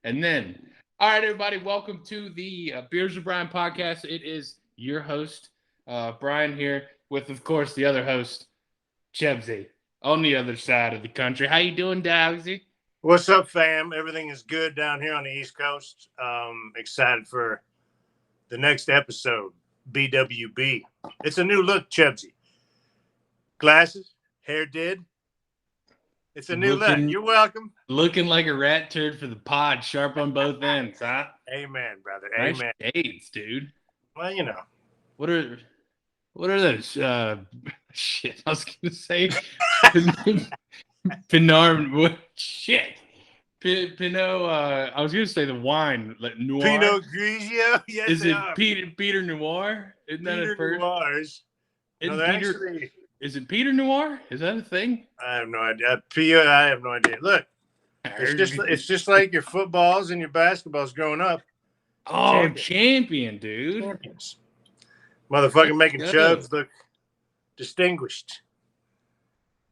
And then, all right, everybody, welcome to the Beers with Bryan podcast. It is your host, Bryan, here with, of course, the other host, Chubbsy, on the other side of the country. How you doing, Dowsy? What's up, fam? Everything is good down here on the East Coast. Excited for the next episode, BWB. It's a new look, Chubbsy. Glasses, hair did. It's a new look. You're welcome. Looking like a rat turd for the pod, sharp on both ends, huh? Amen, brother. Nice Amen. shades, dude. Well, you know. What are those? Shit, I was gonna say Pinard. What shit? Pinot. I was gonna say the wine, like Noir. Pinot Grigio. Yes, is it Peter Noir? Isn't that Peter a first? Noirs. No, Peter, actually, is it Peter Noir? Is that a thing? I have no idea. I have no idea. Look, it's just like your footballs and your basketballs growing up. Oh, champion, dude. Champions. Motherfucking making Chubbs look distinguished.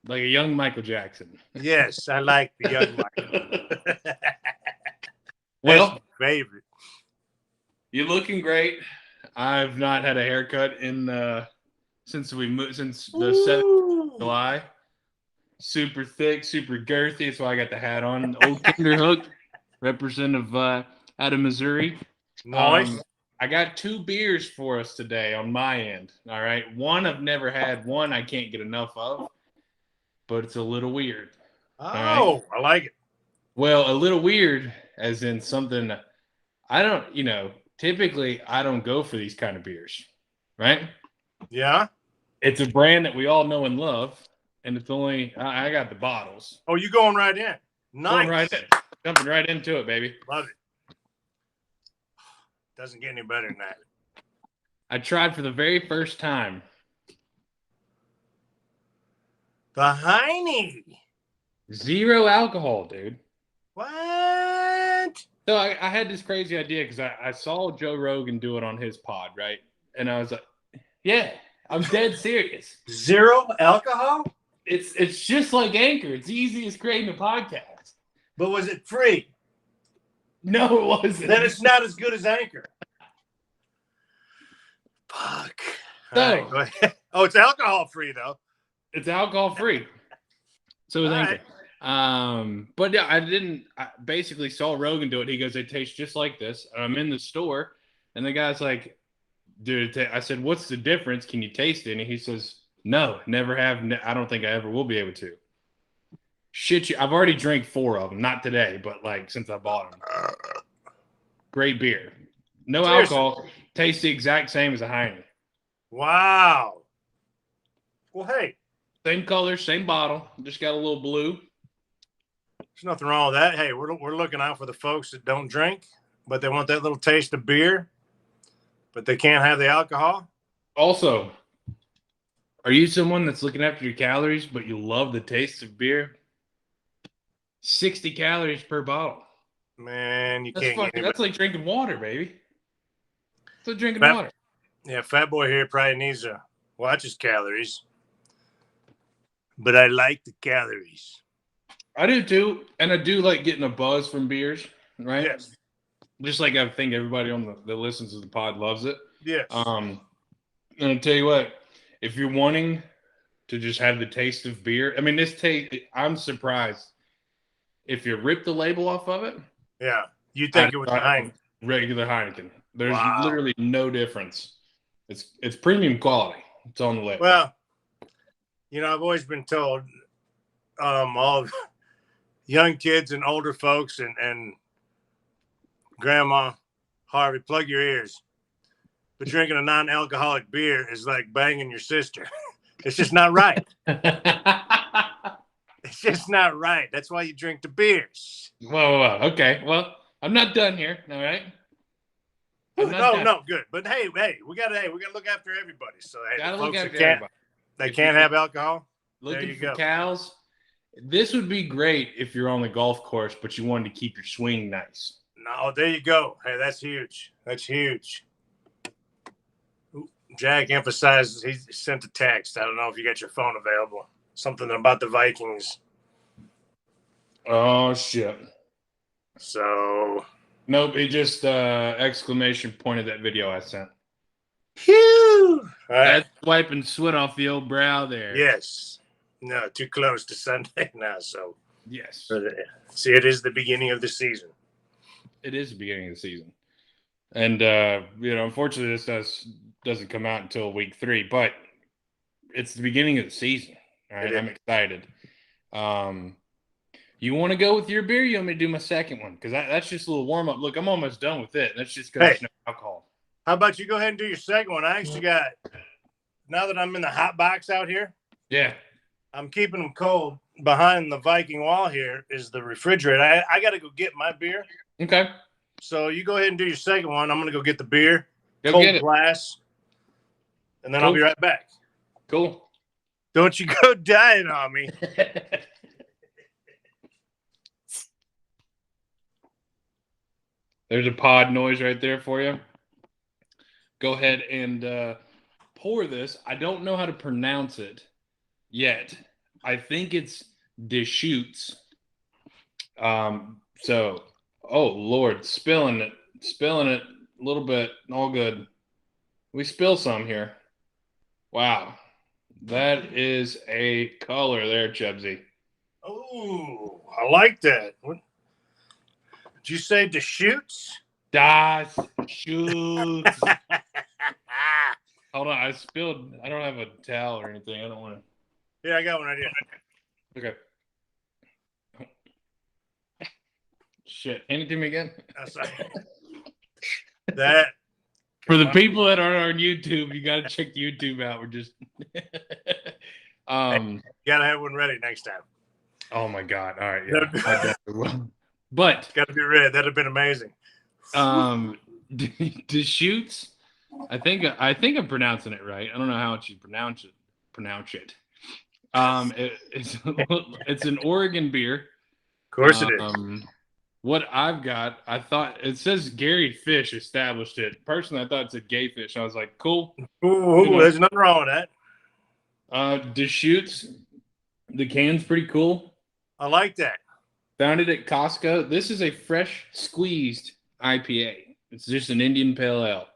Like a young Michael Jackson. Yes, I like the young Michael. Well, my favorite. You're looking great. I've not had a haircut since we moved since the 7th of July. Super thick, super girthy. That's why I got the hat on. Old Kinderhook, representative out of Missouri. Nice. I got 2 beers for us today on my end. All right. One I've never had. One I can't get enough of, but it's a little weird. Oh, right? I like it. Well, a little weird as in something I don't, typically I don't go for these kind of beers, right? Yeah. It's a brand that we all know and love, and it's only, I got the bottles. Oh, you going right in. Nice. Going right in. Jumping right into it, baby. Love it. Doesn't get any better than that. I tried for the very first time. The Heine. 0 alcohol, dude. What? So I had this crazy idea because I saw Joe Rogan do it on his pod, right? And I was like, yeah, I'm dead serious. 0 alcohol? It's just like Anchor. It's easy as creating a podcast. But was it free? No, it wasn't. Then it's not as good as Anchor. Fuck. So, right, oh, it's alcohol free though. It's alcohol free. So is Anchor. Right. But yeah, I basically saw Rogan do it. He goes, it tastes just like this. I'm in the store, and the guy's like, dude, I said, what's the difference? Can you taste it? And he says, no, never have. I don't think I ever will be able to. Shit, I've already drank 4 of them. Not today, but like since I bought them. Great beer. No Seriously? Alcohol. Tastes the exact same as a Heine. Wow. Well, hey. Same color, same bottle. Just got a little blue. There's nothing wrong with that. Hey, we're looking out for the folks that don't drink, but they want that little taste of beer, but they can't have the alcohol. Also, are you someone that's looking after your calories, but you love the taste of beer? 60 calories per bottle. Man, that's like drinking water, baby. It's like drinking water. Yeah, Fat Boy here probably needs to watch his calories. But I like the calories. I do too. And I do like getting a buzz from beers, right? Yes. Just like I think everybody on that listens to the pod loves it. Yes. And I'll tell you what, if you're wanting to just have the taste of beer, I mean, this taste, I'm surprised. If you rip the label off of it. Yeah. You think it was Heineken. Regular Heineken. There's literally no difference. It's premium quality. It's on the label. Well, I've always been told all young kids and older folks and Grandma Harvey, plug your ears. But drinking a non-alcoholic beer is like banging your sister. It's just not right. It's just not right. That's why you drink the beers. Whoa. Okay. Well, I'm not done here. All right. No, good. But hey, we gotta look after everybody. So gotta look after everybody. They can't have alcohol. Looking for cows. This would be great if you're on the golf course, but you wanted to keep your swing nice. No, there you go. Hey, that's huge. That's huge. Jack emphasizes he sent a text. I don't know if you got your phone available. Something about the Vikings. Oh, shit. So. Nope, he just exclamation pointed that video I sent. Phew! All right. That's wiping sweat off the old brow there. Yes. No, too close to Sunday now. So. Yes. See, it is the beginning of the season. It is the beginning of the season. And, unfortunately, this doesn't come out until week 3, but it's the beginning of the season. All right, I'm excited. You want to go with your beer? You want me to do my second one? Because that's just a little warm-up. Look, I'm almost done with it. That's just because there's no alcohol. How about you go ahead and do your second one? I actually got, now that I'm in the hot box out here. Yeah. I'm keeping them cold. Behind the Viking wall here is the refrigerator. I got to go get my beer. Okay. So you go ahead and do your second one. I'm going to go get the beer. Go cold get it. glass. And then I'll be right back. Cool. Don't you go dying on me. There's a pod noise right there for you. Go ahead and pour this. I don't know how to pronounce it yet. I think it's Deschutes. So, oh Lord, spilling it a little bit. All good. We spill some here. Wow. That is a color there, Chubbsy. Oh, I like that. What? Did you say Deschutes? Deschutes. Hold on, I don't have a towel or anything. I don't want to. Yeah, I got one right here. Okay. Shit. Hand it to me again. That. For the people that aren't on YouTube, you got to check YouTube out. We're just. Gotta have one ready next time. Oh my God! All right, yeah, I definitely will. But gotta be ready. That'd have been amazing. Deschutes. I think I'm pronouncing it right. I don't know how you pronounce it. It's an Oregon beer. Of course it is. What I've got, I thought it says Gary Fish established it. Personally, I thought it said Gay Fish. I was like, cool. Ooh, there's nothing wrong with that. Deschutes. The can's pretty cool. I like that. Found it at Costco. This is a fresh squeezed IPA. It's just an Indian Pale Ale.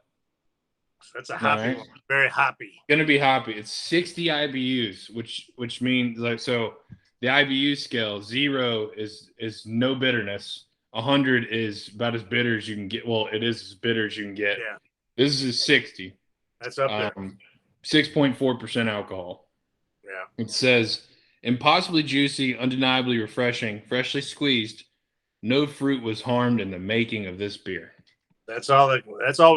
That's a hoppy one. Very hoppy. Gonna be hoppy. It's 60 IBUs, which means like so. The IBU scale 0 is no bitterness. 100 is about as bitter as you can get. Well, it is as bitter as you can get. Yeah. This is 60. That's up there. 6.4% alcohol. Yeah. It says impossibly juicy, undeniably refreshing, freshly squeezed. No fruit was harmed in the making of this beer. That's all we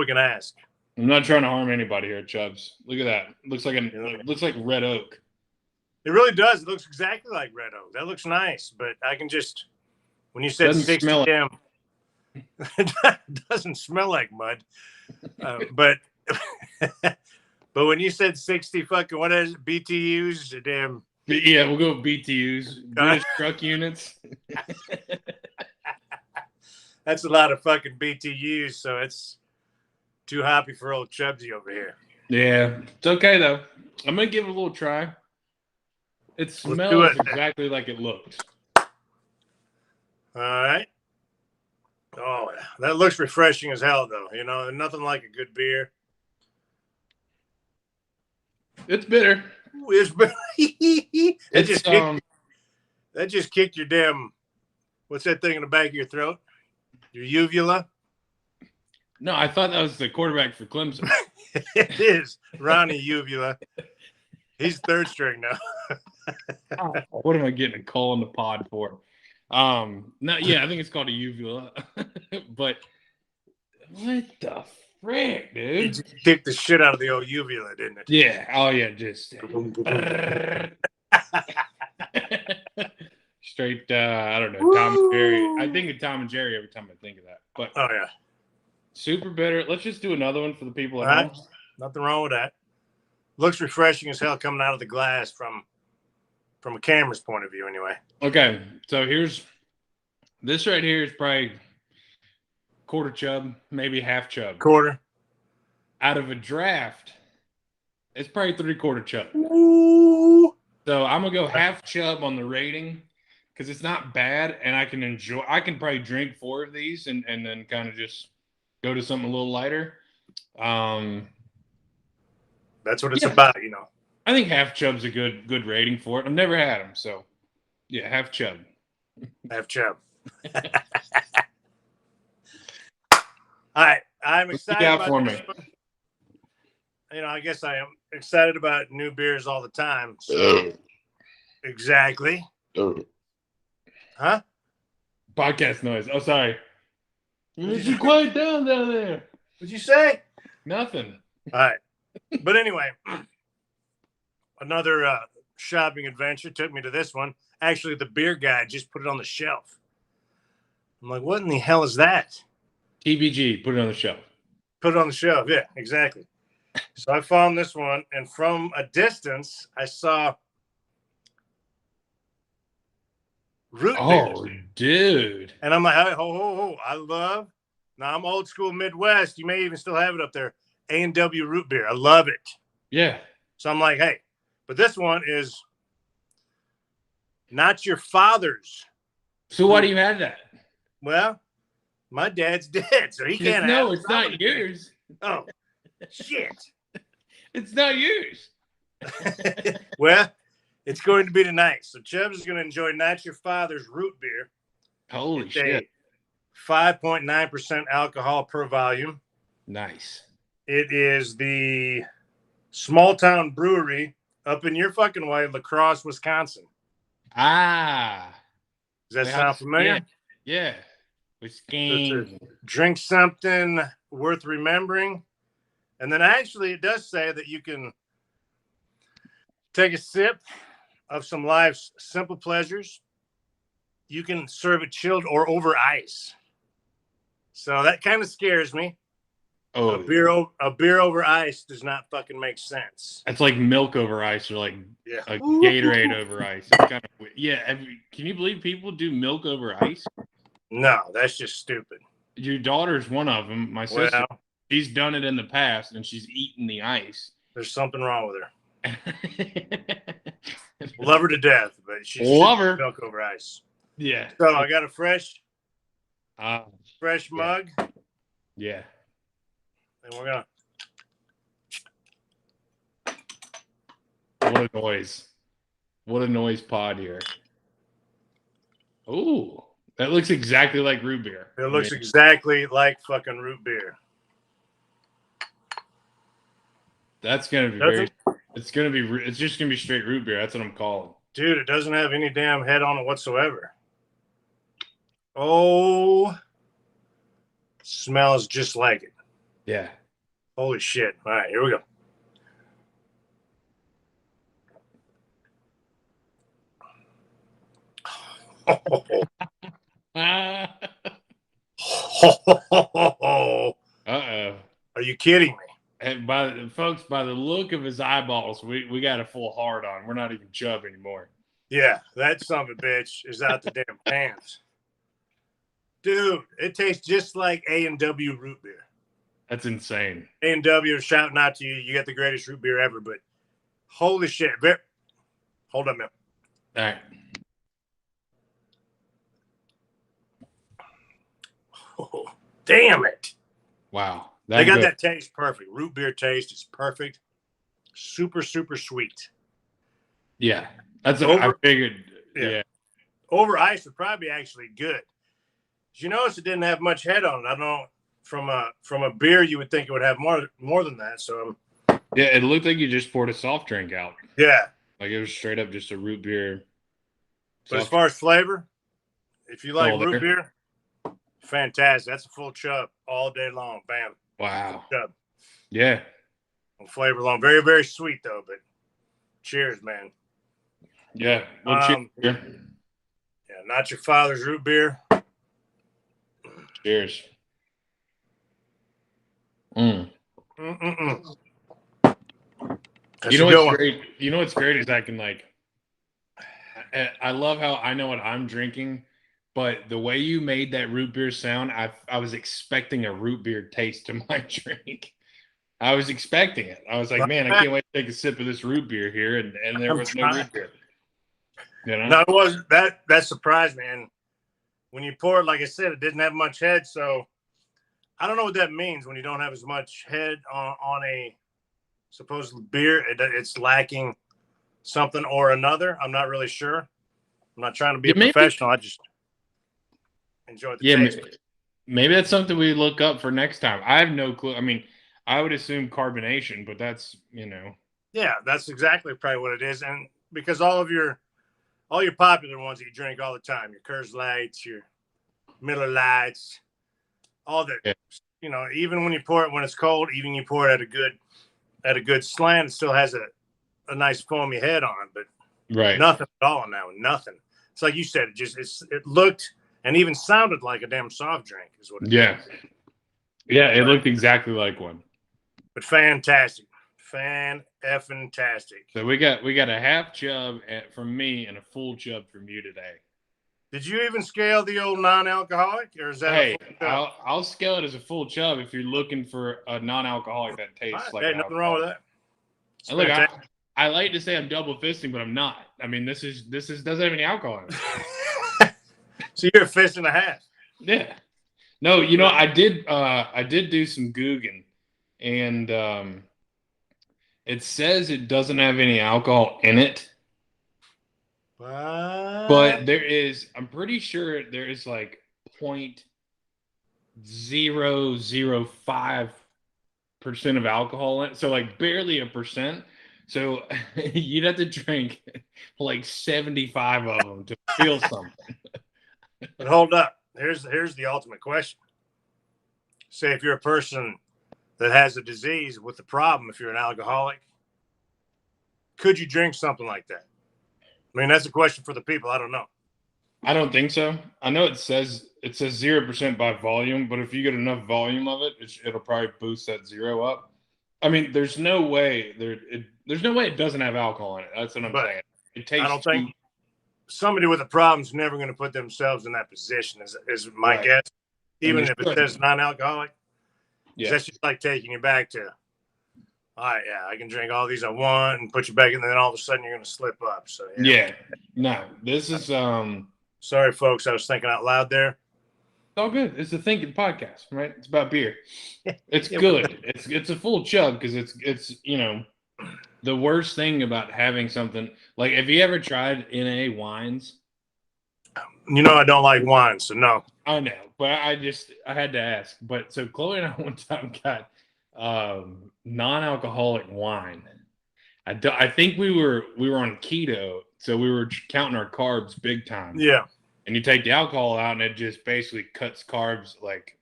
can ask. I'm not trying to harm anybody here, Chubbs. Look at that. It looks like red oak. It really does. It looks exactly like red oak. That looks nice, but I can just when you said 60 it doesn't smell like mud. But when you said 60 fucking what is it, BTUs, damn. Yeah, we'll go with BTUs, British truck units. That's a lot of fucking BTUs, so it's too hoppy for old Chubbsy over here. Yeah, it's okay though. I'm gonna give it a little try. It smells exactly like it looks. All right. Oh, that looks refreshing as hell, though. You know, nothing like a good beer. It's bitter. It's bitter. That just kicked your damn. What's that thing in the back of your throat? Your uvula. No, I thought that was the quarterback for Clemson. It is Ronnie Uvula. He's third string now. What am I getting a call on the pod for? I think it's called a uvula. But what the frick, dude? It just kicked the shit out of the old uvula, didn't it? Yeah. Oh yeah, just straight. I don't know, Tom and Jerry. I think of Tom and Jerry every time I think of that. But oh yeah, super bitter. Let's just do another one for the people at home. Nothing wrong with that. Looks refreshing as hell coming out of the glass from a camera's point of view, anyway. Okay, so this right here is probably quarter chub, maybe half chub. Quarter. Out of a draft, it's probably 3/4 chub. Ooh. So I'm gonna go half chub on the rating because it's not bad, and I can probably drink 4 of these and then kind of just go to something a little lighter. That's what it's about, you know. I think half Chubb's a good rating for it. I've never had them, so yeah, half Chubb. Half Chubb. All right, I'm excited about this one. You know, I guess I am excited about new beers all the time. So. Exactly. Huh? Podcast noise. Oh, sorry. You quiet down there. What'd you say? Nothing. All right. But anyway, another shopping adventure took me to this one. Actually, the beer guy just put it on the shelf. I'm like, what in the hell is that? TBG, put it on the shelf. Put it on the shelf. Yeah, exactly. So I found this one, and from a distance, I saw root beers. Dude. And I'm like, ho. Now I'm old school Midwest. You may even still have it up there. A&W root beer. I love it. Yeah. So I'm like, hey, but this one is not your father's. So why do you have that? Well, my dad's dead, so he can't have it. No, it's not yours. Oh, shit. It's not yours. Well, it's going to be tonight. So Chubbs is going to enjoy Not Your Father's root beer. Holy shit. 5.9% alcohol per volume. Nice. It is the Small Town Brewery up in your fucking way, La Crosse, Wisconsin. Ah. Does that sound familiar? Yeah. Wisconsin. Drink something worth remembering. And then actually it does say that you can take a sip of some life's simple pleasures. You can serve it chilled or over ice. So that kind of scares me. Oh, a beer over ice does not fucking make sense. It's like milk over ice, or like a Gatorade over ice. It's kind of weird. Yeah. Can you believe people do milk over ice? No, that's just stupid. Your daughter's one of them. My sister, she's done it in the past, and she's eaten the ice. There's something wrong with her. Love her to death, but she's milk over ice. Yeah. So I got a fresh mug. Yeah. And we're gonna. What a noise! What a noise pod here. Ooh, that looks exactly like root beer. It looks exactly like fucking root beer. That's gonna be It's just gonna be straight root beer. That's what I'm calling. Dude, it doesn't have any damn head on it whatsoever. Oh, smells just like it. Yeah. Holy shit. All right, here we go. Uh-oh. Are you kidding me? And by the look of his eyeballs, we got a full hard on. We're not even Chubb anymore. Yeah, that son of a bitch is out the damn pants. Dude, it tastes just like A&W root beer. That's insane. A&W is shouting out to you. You got the greatest root beer ever, but holy shit. Hold up, man. All right. Oh, damn it. Wow. They got that taste perfect. Root beer taste is perfect. Super, super sweet. Yeah. That's what I figured. Yeah. Over ice would probably be actually good. Did you notice it didn't have much head on it? I don't know. From a beer, you would think it would have more than that. So yeah, it looked like you just poured a soft drink out. Yeah. Like it was straight up just a root beer. But as far as flavor, if you like root beer, fantastic. That's a full Chubb all day long. Bam. Wow. Chubb. Yeah. Flavor long. Very, very sweet though, but cheers, man. Yeah. Well, cheers. Yeah, Not Your Father's root beer. Cheers. You know what's great? You know what's great is I can I love how I know what I'm drinking, but the way you made that root beer sound, I was expecting a root beer taste to my drink. I was expecting it. I was like, man, I can't wait to take a sip of this root beer here, and there was no root beer. You know? No, it wasn't. That surprised me. And when you pour it, like I said, it didn't have much head. So I don't know what that means when you don't have as much head on a supposed beer. It's lacking something or another. I'm not really sure. I'm not trying to be a professional. I just enjoyed the taste. Maybe that's something we look up for next time. I have no clue. I mean, I would assume carbonation, but that's, Yeah, that's exactly probably what it is. And because all your popular ones that you drink all the time, your Curds Lights, your Miller Lights, all that, even when you pour it when it's cold, even you pour it at a good slant, it still has a nice foamy head on it, but nothing at all on that one. Nothing. It's like you said, it looked and even sounded like a damn soft drink is what it did. Yeah, it looked exactly like one. But fantastic. Fan-effing-tastic. So we got a half chub from me and a full chub from you today. Did you even scale the old non-alcoholic, or is that? Hey, I'll scale it as a full chub if you're looking for a non-alcoholic that tastes like. Hey, nothing wrong with that. And look, I like to say I'm double fisting, but I'm not. I mean, this doesn't have any alcohol in it. So you're a fist and a half. Yeah. No, I did do some Googling, and it says it doesn't have any alcohol in it. But I'm pretty sure there is like 0.005% of alcohol in it. So like barely a percent. So you'd have to drink like 75 of them to feel something. But hold up. Here's the ultimate question. Say if you're a person that has a disease with the problem, if you're an alcoholic, could you drink something like that? I mean, that's a question for the people. I don't know. I don't think so. I know it says 0% by volume, but if you get enough volume of it, it'll probably boost that zero up. I mean, there's no way there's no way it doesn't have alcohol in it. That's what I'm saying. It tastes. I don't think somebody with a problem is never going to put themselves in that position. Is my guess. Even if it says non-alcoholic, that's just like taking you back to. All right, I can drink all these I want and put you back in, and then all of a sudden you're going to slip up. So no, this is Sorry, folks, I was thinking out loud there. It's all good. It's a thinking podcast, right? It's about beer. It's good. It's a full chub because it's the worst thing about having something like, have you ever tried NA wines? I don't like wine, so no. I know, but I had to ask. But so Chloe and I one time got non-alcoholic wine. I think we were on keto, so we were counting our carbs big time. Yeah. And you take the alcohol out, and it just basically cuts carbs like,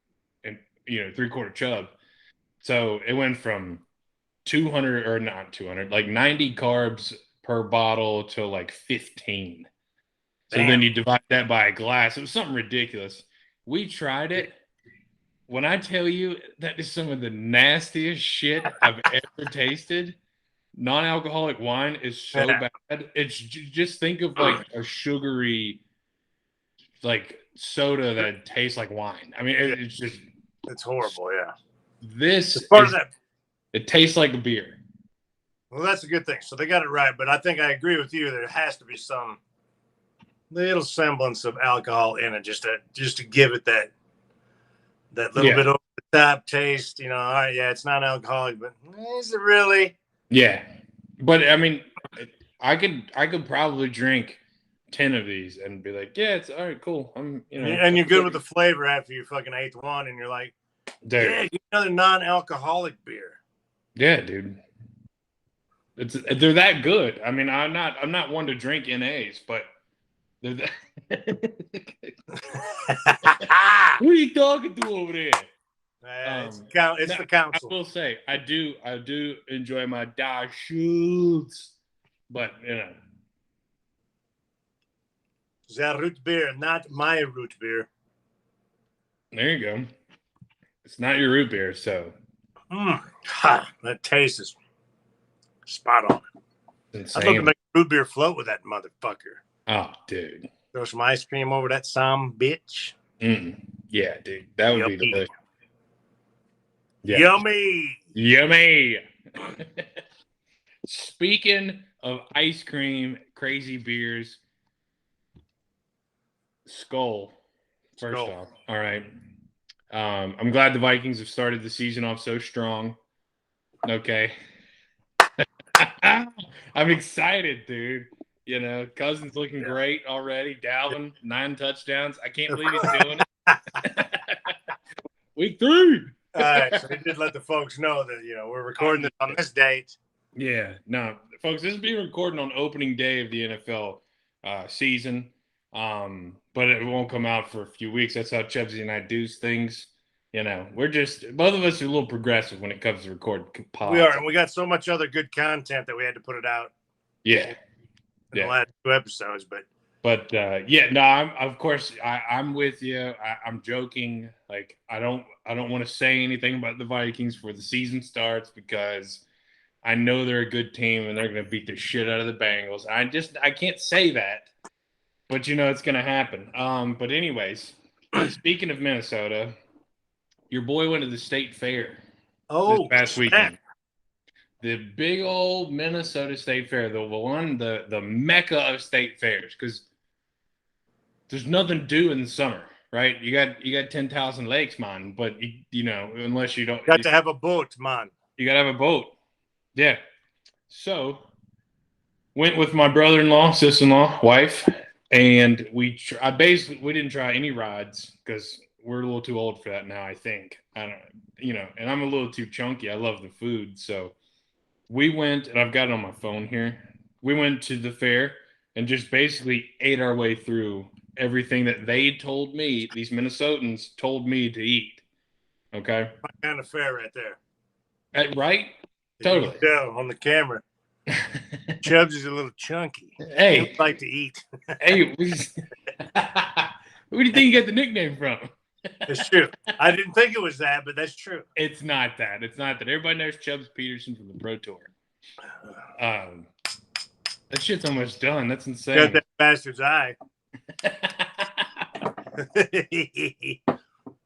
3/4 chub. So it went from 200 or not 200, like 90 carbs per bottle to like 15. So then you divide that by a glass. It was something ridiculous. We tried it. When I tell you that is some of the nastiest shit I've ever tasted, non-alcoholic wine is so bad. It's just think of like a sugary, like soda that tastes like wine. I mean, it's horrible. Yeah. This is part of that. It tastes like a beer. Well, that's a good thing. So they got it right, but I think I agree with you. There has to be some little semblance of alcohol in it, just to give it that little bit over the top taste. All right, it's not alcoholic, but is it really? Yeah, but I mean, I could probably drink 10 of these and be like, yeah, it's all right, cool. And you're good with the flavor after your fucking eighth one, and you're like, dude, get another non-alcoholic beer. Yeah, dude. They're that good. I mean, I'm not one to drink NAs, but they're that. Who are you talking to over there? It's the council. I will say I do enjoy my Da Schultz, but that root beer, not my root beer. There you go. It's not your root beer, so that taste is spot on. I'd love to make root beer float with that motherfucker. Oh, dude. Throw some ice cream over that some bitch. Yeah, dude. That would be delicious. Yeah. Yummy. Speaking of ice cream, crazy beers, Skull. First Skull. off, all right. I'm glad the Vikings have started the season off so strong. Okay. I'm excited, dude. You know, Cousins looking great already. Dalvin, 9 touchdowns. I can't believe he's doing it. Week 3. All right, so he did let the folks know that we're recording this on this date. Yeah, no, folks, this is being recorded on opening day of the NFL season, but it won't come out for a few weeks. That's how Chubbs and I do things. You know, we're just both of us are a little progressive when it comes to recording pods. We are, and we got so much other good content that we had to put it out. Yeah, in the last 2 episodes, but yeah, no, I'm with you. I'm joking. Like, I don't want to say anything about the Vikings before the season starts because I know they're a good team and they're going to beat the shit out of the Bengals. I can't say that, but it's going to happen. But anyways, speaking of Minnesota, your boy went to the state fair this past weekend. The big old Minnesota State Fair, the mecca of state fairs, because there's nothing to do in the summer, right? You got 10,000 lakes, man, but unless you don't got to have a boat, man. You got to have a boat. Yeah. So went with my brother-in-law, sister-in-law, wife, and we didn't try any rides because we're a little too old for that now, I think. I don't, and I'm a little too chunky. I love the food. So we went, and I've got it on my phone here. We went to the fair and just basically ate our way through everything that they told me, these Minnesotans told me to eat. Okay. My kind of fair right there. Right? Totally. You can tell on the camera. Chubbs is a little chunky. Hey. He like to eat. Hey. Where do you think you got the nickname from? It's true. I didn't think it was that, but that's true. It's not that. Everybody knows Chubbs Peterson from the Pro Tour. That shit's almost done. That's insane. Got that bastard's eye.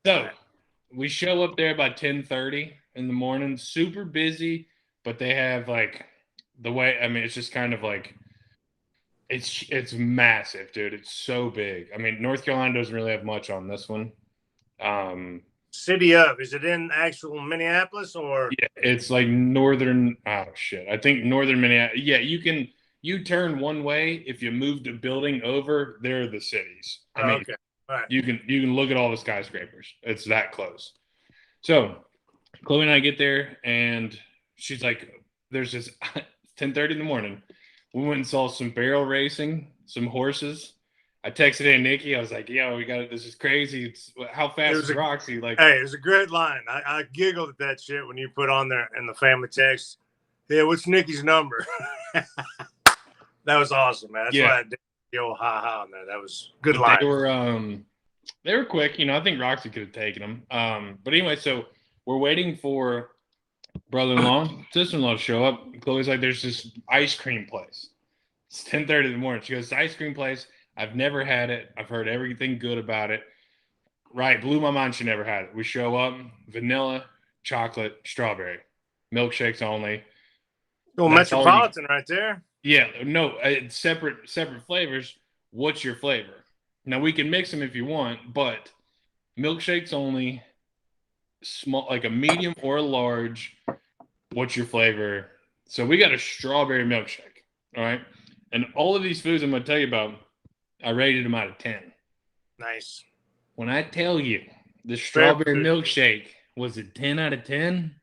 So we show up there about 10:30 in the morning. Super busy, but they have it's just kind of like it's massive, dude. It's so big. I mean, North Carolina doesn't really have much on this one. City of, is it in actual Minneapolis or? Yeah, it's like northern. Oh shit, I think northern Minneapolis. Yeah, you turn one way if you move the building over. They're the cities. I mean, okay, all right. You can look at all the skyscrapers. It's that close. So Chloe and I get there, and she's like, "There's this 10:30 in the morning. We went and saw some barrel racing, some horses." I texted in Nikki. I was like, "Yo, we got it. This is crazy. It's how fast is Roxy?" Like, hey, it was a great line. I giggled at that shit when you put on there in the family text. Yeah, what's Nikki's number? That was awesome, man. That's why I did the old ha on there. That was good line. They were quick. I think Roxy could have taken them. But anyway, so we're waiting for brother-in-law, sister-in-law to show up. Chloe's like, "There's this ice cream place. It's 10:30 in the morning." She goes, "Ice cream place. I've never had it. I've heard everything good about it." Right. Blew my mind she never had it. We show up, vanilla, chocolate, strawberry. Milkshakes only. Oh, Metropolitan right there. Yeah. No, it's separate flavors. What's your flavor? Now, we can mix them if you want, but milkshakes only, small, like a medium or a large. What's your flavor? So we got a strawberry milkshake. All right. And all of these foods I'm going to tell you about, I rated them out of 10. Nice. When I tell you the strawberry milkshake was a 10 out of 10,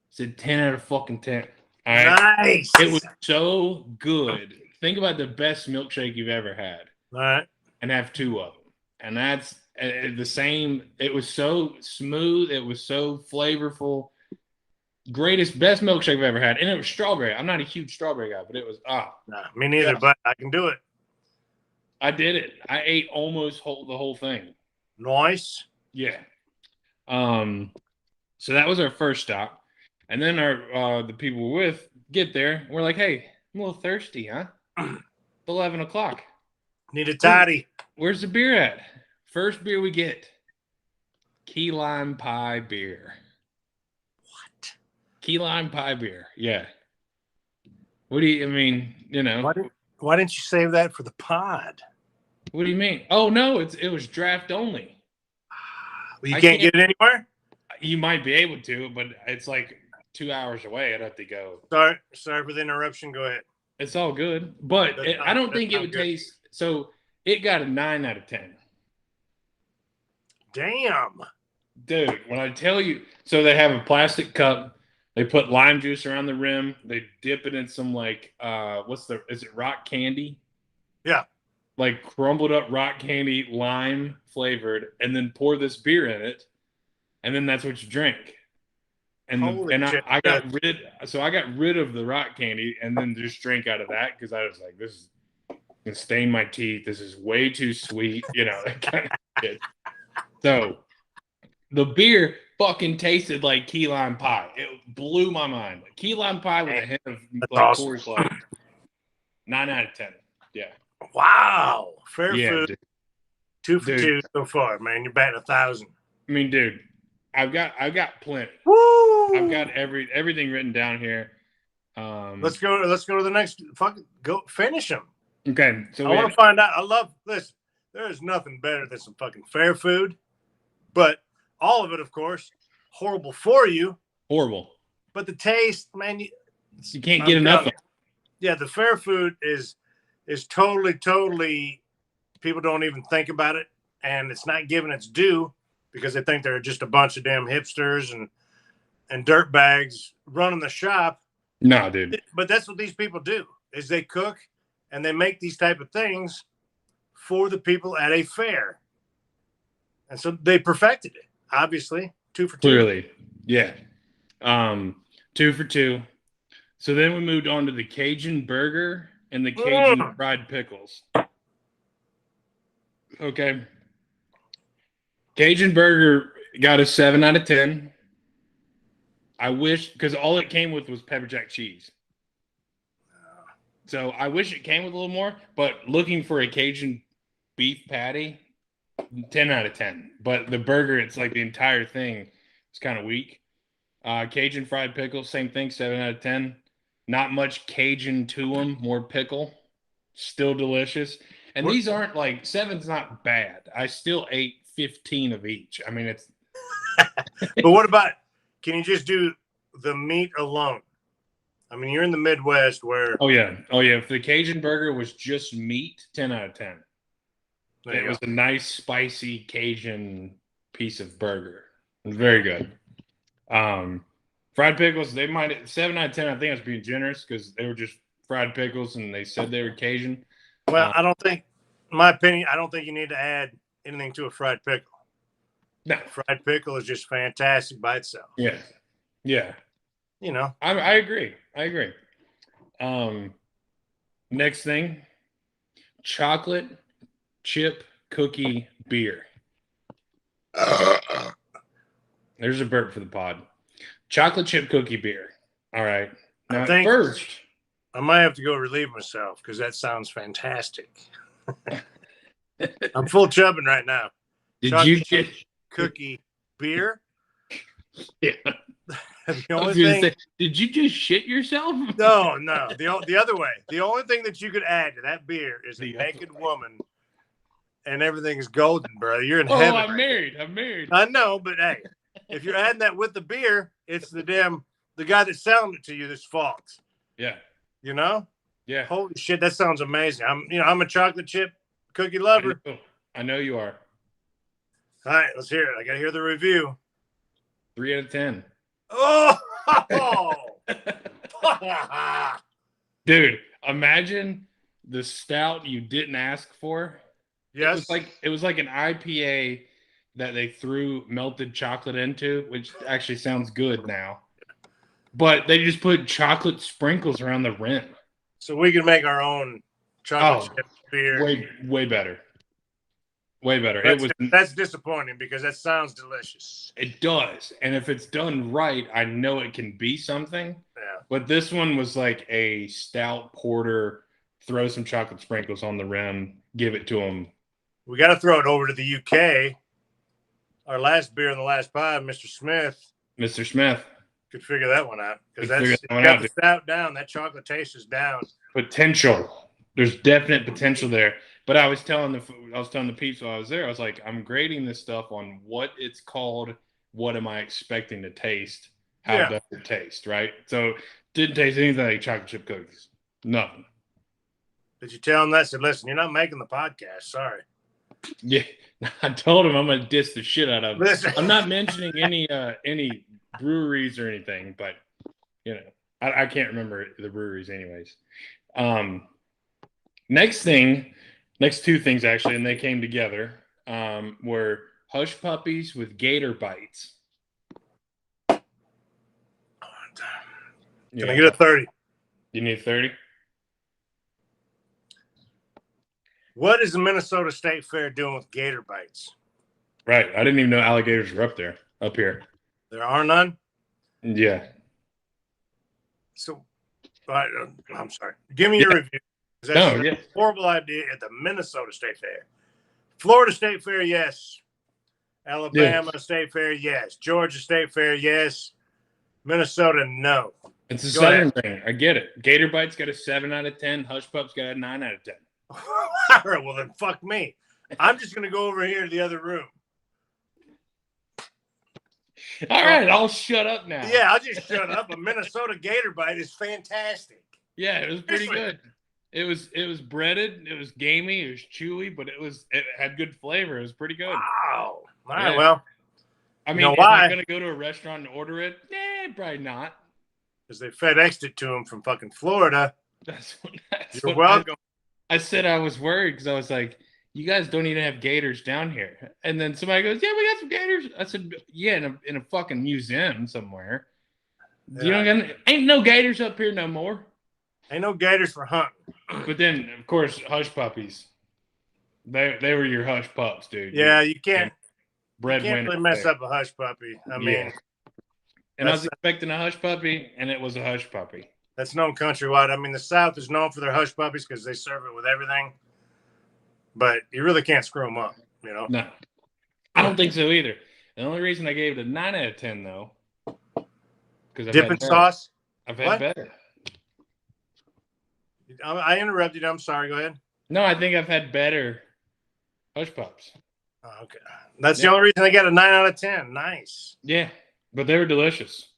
it's a 10 out of fucking 10. All right? Nice. It was so good. Think about the best milkshake you've ever had. All right. And have 2 of them. And that's the same. It was so smooth. It was so flavorful. Best milkshake I've ever had. And it was strawberry. I'm not a huge strawberry guy, but it was, Nah, me neither, but I can do it. I did it. I ate almost the whole thing. Nice. Yeah. So that was our first stop. And then the people we're with get there. We're like, "Hey, I'm a little thirsty, huh? It's 11 o'clock. Need a toddy. Where's the beer at?" First beer we get, key lime pie beer. What? Key lime pie beer. Yeah. What do you, Why didn't you save that for the pod? What do you mean? Oh no, it was draft only. You can't get it anywhere? You might be able to, but it's like 2 hours away. I'd have to go. Sorry for the interruption. Go ahead. It's all good, but I don't think it would taste. So it got a 9 out of 10. Damn, dude! When I tell you, so they have a plastic cup. They put lime juice around the rim. They dip it in some like is it rock candy? Yeah. Like crumbled up rock candy, lime flavored, and then pour this beer in it, and then that's what you drink. And I got rid of the rock candy and then just drank out of that because I was like, this is gonna stain my teeth. This is way too sweet, that kind of shit. So the beer fucking tasted like key lime pie. It blew my mind. Key lime pie with a hint of Coors Light. 9 out of 10. Yeah. Wow. Fair food. Dude. 2 for 2 so far, man. You're batting 1,000. I mean, dude, I've got plenty. Woo! I've got everything written down here. Let's go to the next. Go finish them. Okay. So I want to find out. I love this. There is nothing better than some fucking fair food, but all of it, of course, horrible for you. Horrible. But the taste, man, you can't get enough of it. Yeah, the fair food is totally. People don't even think about it, and it's not given its due because they think they're just a bunch of damn hipsters and dirt bags running the shop. No, dude. But that's what these people do: is they cook and they make these type of things for the people at a fair, and so they perfected it. Obviously, 2 for 2. Clearly, yeah. 2 for 2. So then we moved on to the Cajun burger and the Cajun fried pickles. Okay. Cajun burger got a 7 out of 10. I wish, because all it came with was pepper jack cheese. So I wish it came with a little more, but looking for a Cajun beef patty, 10 out of 10. But the burger, it's like the entire thing is kind of weak. Cajun fried pickles, same thing, 7 out of 10. Not much Cajun to them, more pickle. Still delicious. And these aren't like, 7's not bad. I still ate 15 of each. I mean, it's. But what about, can you just do the meat alone? I mean, you're in the Midwest where. Oh, yeah. If the Cajun burger was just meat, 10 out of 10. It was a nice, spicy Cajun piece of burger. It was very good. Fried pickles, they might 7 out of 10. I think I was being generous because they were just fried pickles and they said they were Cajun. Well, I don't think, in my opinion, I don't think you need to add anything to a fried pickle. No, fried pickle is just fantastic by itself. Yeah. I agree. Next thing, chocolate chip cookie beer. There's a burp for the pod. Chocolate chip cookie beer. All right. Now, first, I might have to go relieve myself because that sounds fantastic. I'm full chubbing right now. Did you get cookie beer? Yeah. The only thing. Did you just shit yourself? No. The other way. The only thing that you could add to that beer is a naked woman, and everything is golden, bro. You're in heaven. I'm married. I know, but hey, if you're adding that with the beer, it's the guy that's selling it to you that's fault. Yeah. You know? Yeah. Holy shit, that sounds amazing. I'm a chocolate chip cookie lover. I know you are. All right, let's hear it. I gotta hear the review. 3 out of 10. Oh, dude! Imagine the stout you didn't ask for. Yes, it was like an IPA that they threw melted chocolate into, which actually sounds good now. But they just put chocolate sprinkles around the rim, so we can make our own chocolate chip beer. Way better. Way better. That's disappointing because that sounds delicious. It does. And if it's done right, I know it can be something. Yeah. But this one was like a stout porter, throw some chocolate sprinkles on the rim, give it to them. We got to throw it over to the UK. Our last beer in the last pod, Mr. Smith. Could figure that one out. Because that's got the stout down. That chocolate taste is down. Potential. There's definite potential there. But I was telling the peeps while I was there, I was like, I'm grading this stuff on what it's called, what am I expecting to taste, how does it taste, right? So didn't taste anything like chocolate chip cookies. Nothing. Did you tell them that? Said, listen, you're not making the podcast. Sorry. Yeah, I told him I'm gonna diss the shit out of them. Listen. I'm not mentioning any breweries or anything, but you know, I can't remember the breweries anyways. Next two things actually, and they came together, were Hush Puppies with Gator Bites. Can I get a 30? You need 30? What is the Minnesota State Fair doing with Gator Bites? Right. I didn't even know alligators were up here. There are none? Yeah. So, I'm sorry. Give me your review. That's a horrible idea at the Minnesota State Fair. Florida State Fair, yes. Alabama State Fair, yes. Georgia State Fair, yes. Minnesota, no. It's a southern thing. I get it. Gator Bites got a 7 out of 10. Hush Pups got a 9 out of 10. All right, well then fuck me. I'm just going to go over here to the other room. All right, I'll shut up now. Yeah, I'll just shut up. A Minnesota Gator Bite is fantastic. Yeah, it was pretty good. It was breaded, it was gamey, it was chewy, but it had good flavor. It was pretty good. Wow. All right, well. I mean, am I going to go to a restaurant and order it? Probably not. Because they FedExed it to him from fucking Florida. You're welcome. I said I was worried because I was like, you guys don't even have gators down here. And then somebody goes, yeah, we got some gators. I said, yeah, in a fucking museum somewhere. Yeah. You know, ain't no gators up here no more. Ain't no gators for hunting. But then, of course, Hush Puppies. They were your Hush Pups, dude. Yeah, you can't really mess up a Hush Puppy. I mean. And I was expecting a Hush Puppy, and it was a Hush Puppy. That's known countrywide. I mean, the South is known for their Hush Puppies because they serve it with everything. But you really can't screw them up, you know? No. I don't think so either. The only reason I gave it a 9 out of 10, though, because dipping sauce? I've had better. I interrupted. I'm sorry. Go ahead. No, I think I've had better Hush Pups. Oh, okay. That's the only reason I got a 9 out of 10. Nice. Yeah, but they were delicious.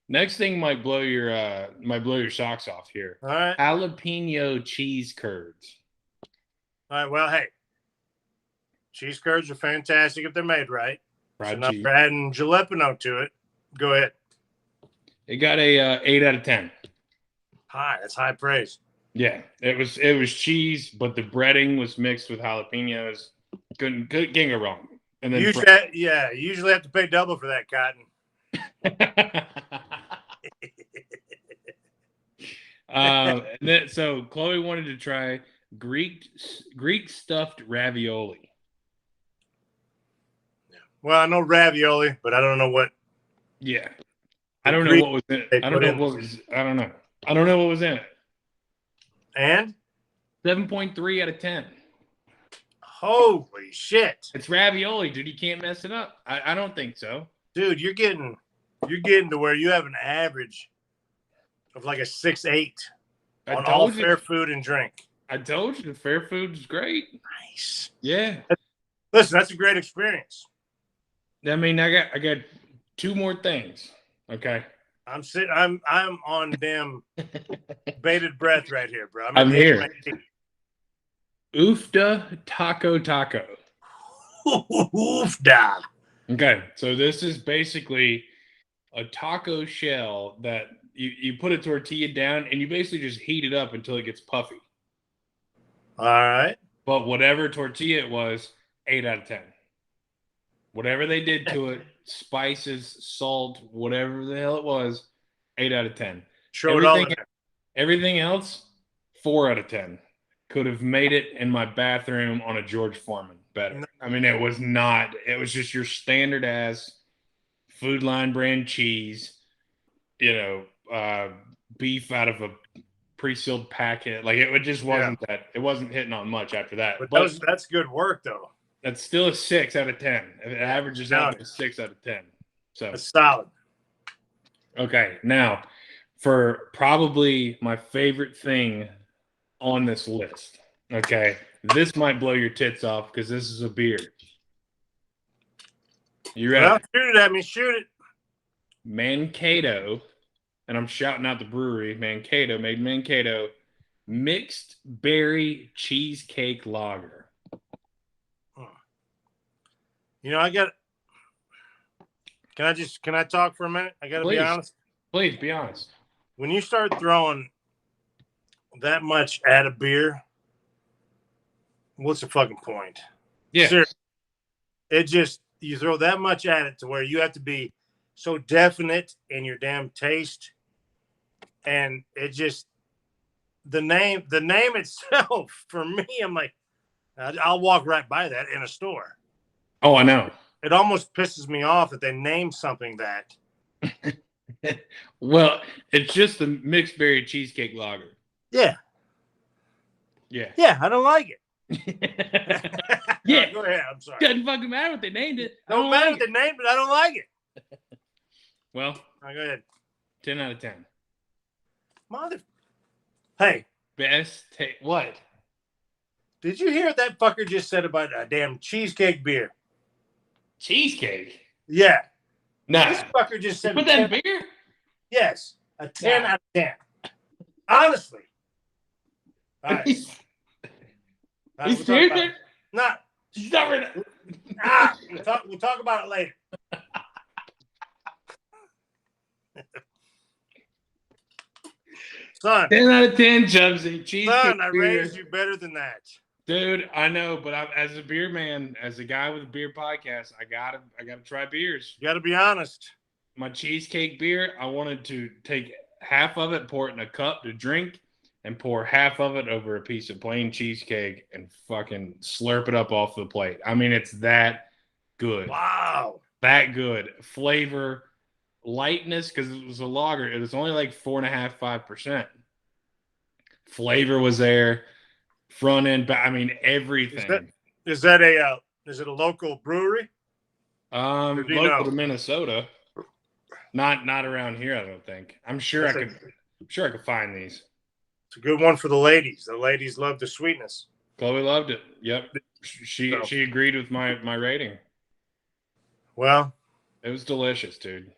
Next thing might blow your socks off here. All right. Jalapeno cheese curds. All right. Well, hey, cheese curds are fantastic if they're made right. Fried cheese. We're adding jalapeno to it. Go ahead. It got a 8 out of 10. High. That's high praise. Yeah, it was cheese, but the breading was mixed with jalapenos. Couldn't go wrong. And then you usually have to pay double for that, Cotton. So Chloe wanted to try Greek stuffed ravioli. Well, I know ravioli, but I don't know what. Yeah, I don't know what was in it. I don't know what was in it. And 7.3 out of 10. Holy shit! It's ravioli, dude. You can't mess it up. I don't think so, dude. You're getting to where you have an average of like a 6.8 on all fair food and drink. I told you the fair food is great. Nice. Yeah. Listen, that's a great experience. I mean, I got 2 more things. Okay. I'm on damn bated breath right here, bro. I'm here. Oofda taco. Oofda. Okay, so this is basically a taco shell that you put a tortilla down and you basically just heat it up until it gets puffy. All right. But whatever tortilla it was, 8 out of 10. Whatever they did to it, spices, salt, whatever the hell it was, 8 out of 10. Everything else, 4 out of 10. Could have made it in my bathroom on a George Foreman better. I mean, it was just your standard ass Food Line brand cheese, beef out of a pre-sealed packet. Like it just wasn't it wasn't hitting on much after that. But that's good work though. That's still a 6 out of 10. It averages out to a 6 out of 10. So that's solid. Okay, now for probably my favorite thing on this list. Okay, This might blow your tits off because this is a beer. You ready? Well, shoot it at me. Shoot it. Mankato, and I'm shouting out the brewery. Mankato made Mankato mixed berry cheesecake lager. You know, Can I talk for a minute? I got to be honest. Please be honest. When you start throwing that much at a beer, what's the fucking point? Yeah. Seriously. You throw that much at it to where you have to be so definite in your damn taste. And the name itself, for me, I'm like, I'll walk right by that in a store. Oh, I know. It almost pisses me off that they name something that. Well, it's just the mixed berry cheesecake lager. Yeah. Yeah. Yeah, I don't like it. Yeah. Go ahead. I'm sorry. Doesn't fucking matter what they named it. Don't matter what they named it. I don't like it. Well, go ahead. 10 out of 10. Hey. What? Did you hear what that fucker just said about a damn cheesecake beer? Cheesecake? Yeah. Nah. This fucker just said. Put that in beer? Yes. A 10 out of 10. Honestly. All right. Are you serious? No. We'll talk about it later. Son. 10 out of 10, Chubbs. Cheesecake Son, I beer. raised you better than that. Dude, I know, but as a beer man, as a guy with a beer podcast, I gotta try beers. You gotta be honest. My cheesecake beer, I wanted to take half of it, pour it in a cup to drink, and pour half of it over a piece of plain cheesecake and fucking slurp it up off the plate. I mean, it's that good. Wow. That good. Flavor, lightness, because it was a lager. It was only like 4.5%, 5%. Flavor was there. Front end, I mean, everything. Is it a local brewery? Local to Minnesota. Not around here, I don't think. I'm sure I could find these. It's a good one for the ladies. The ladies love the sweetness. Chloe loved it. Yep. She agreed with my rating. Well, it was delicious, dude.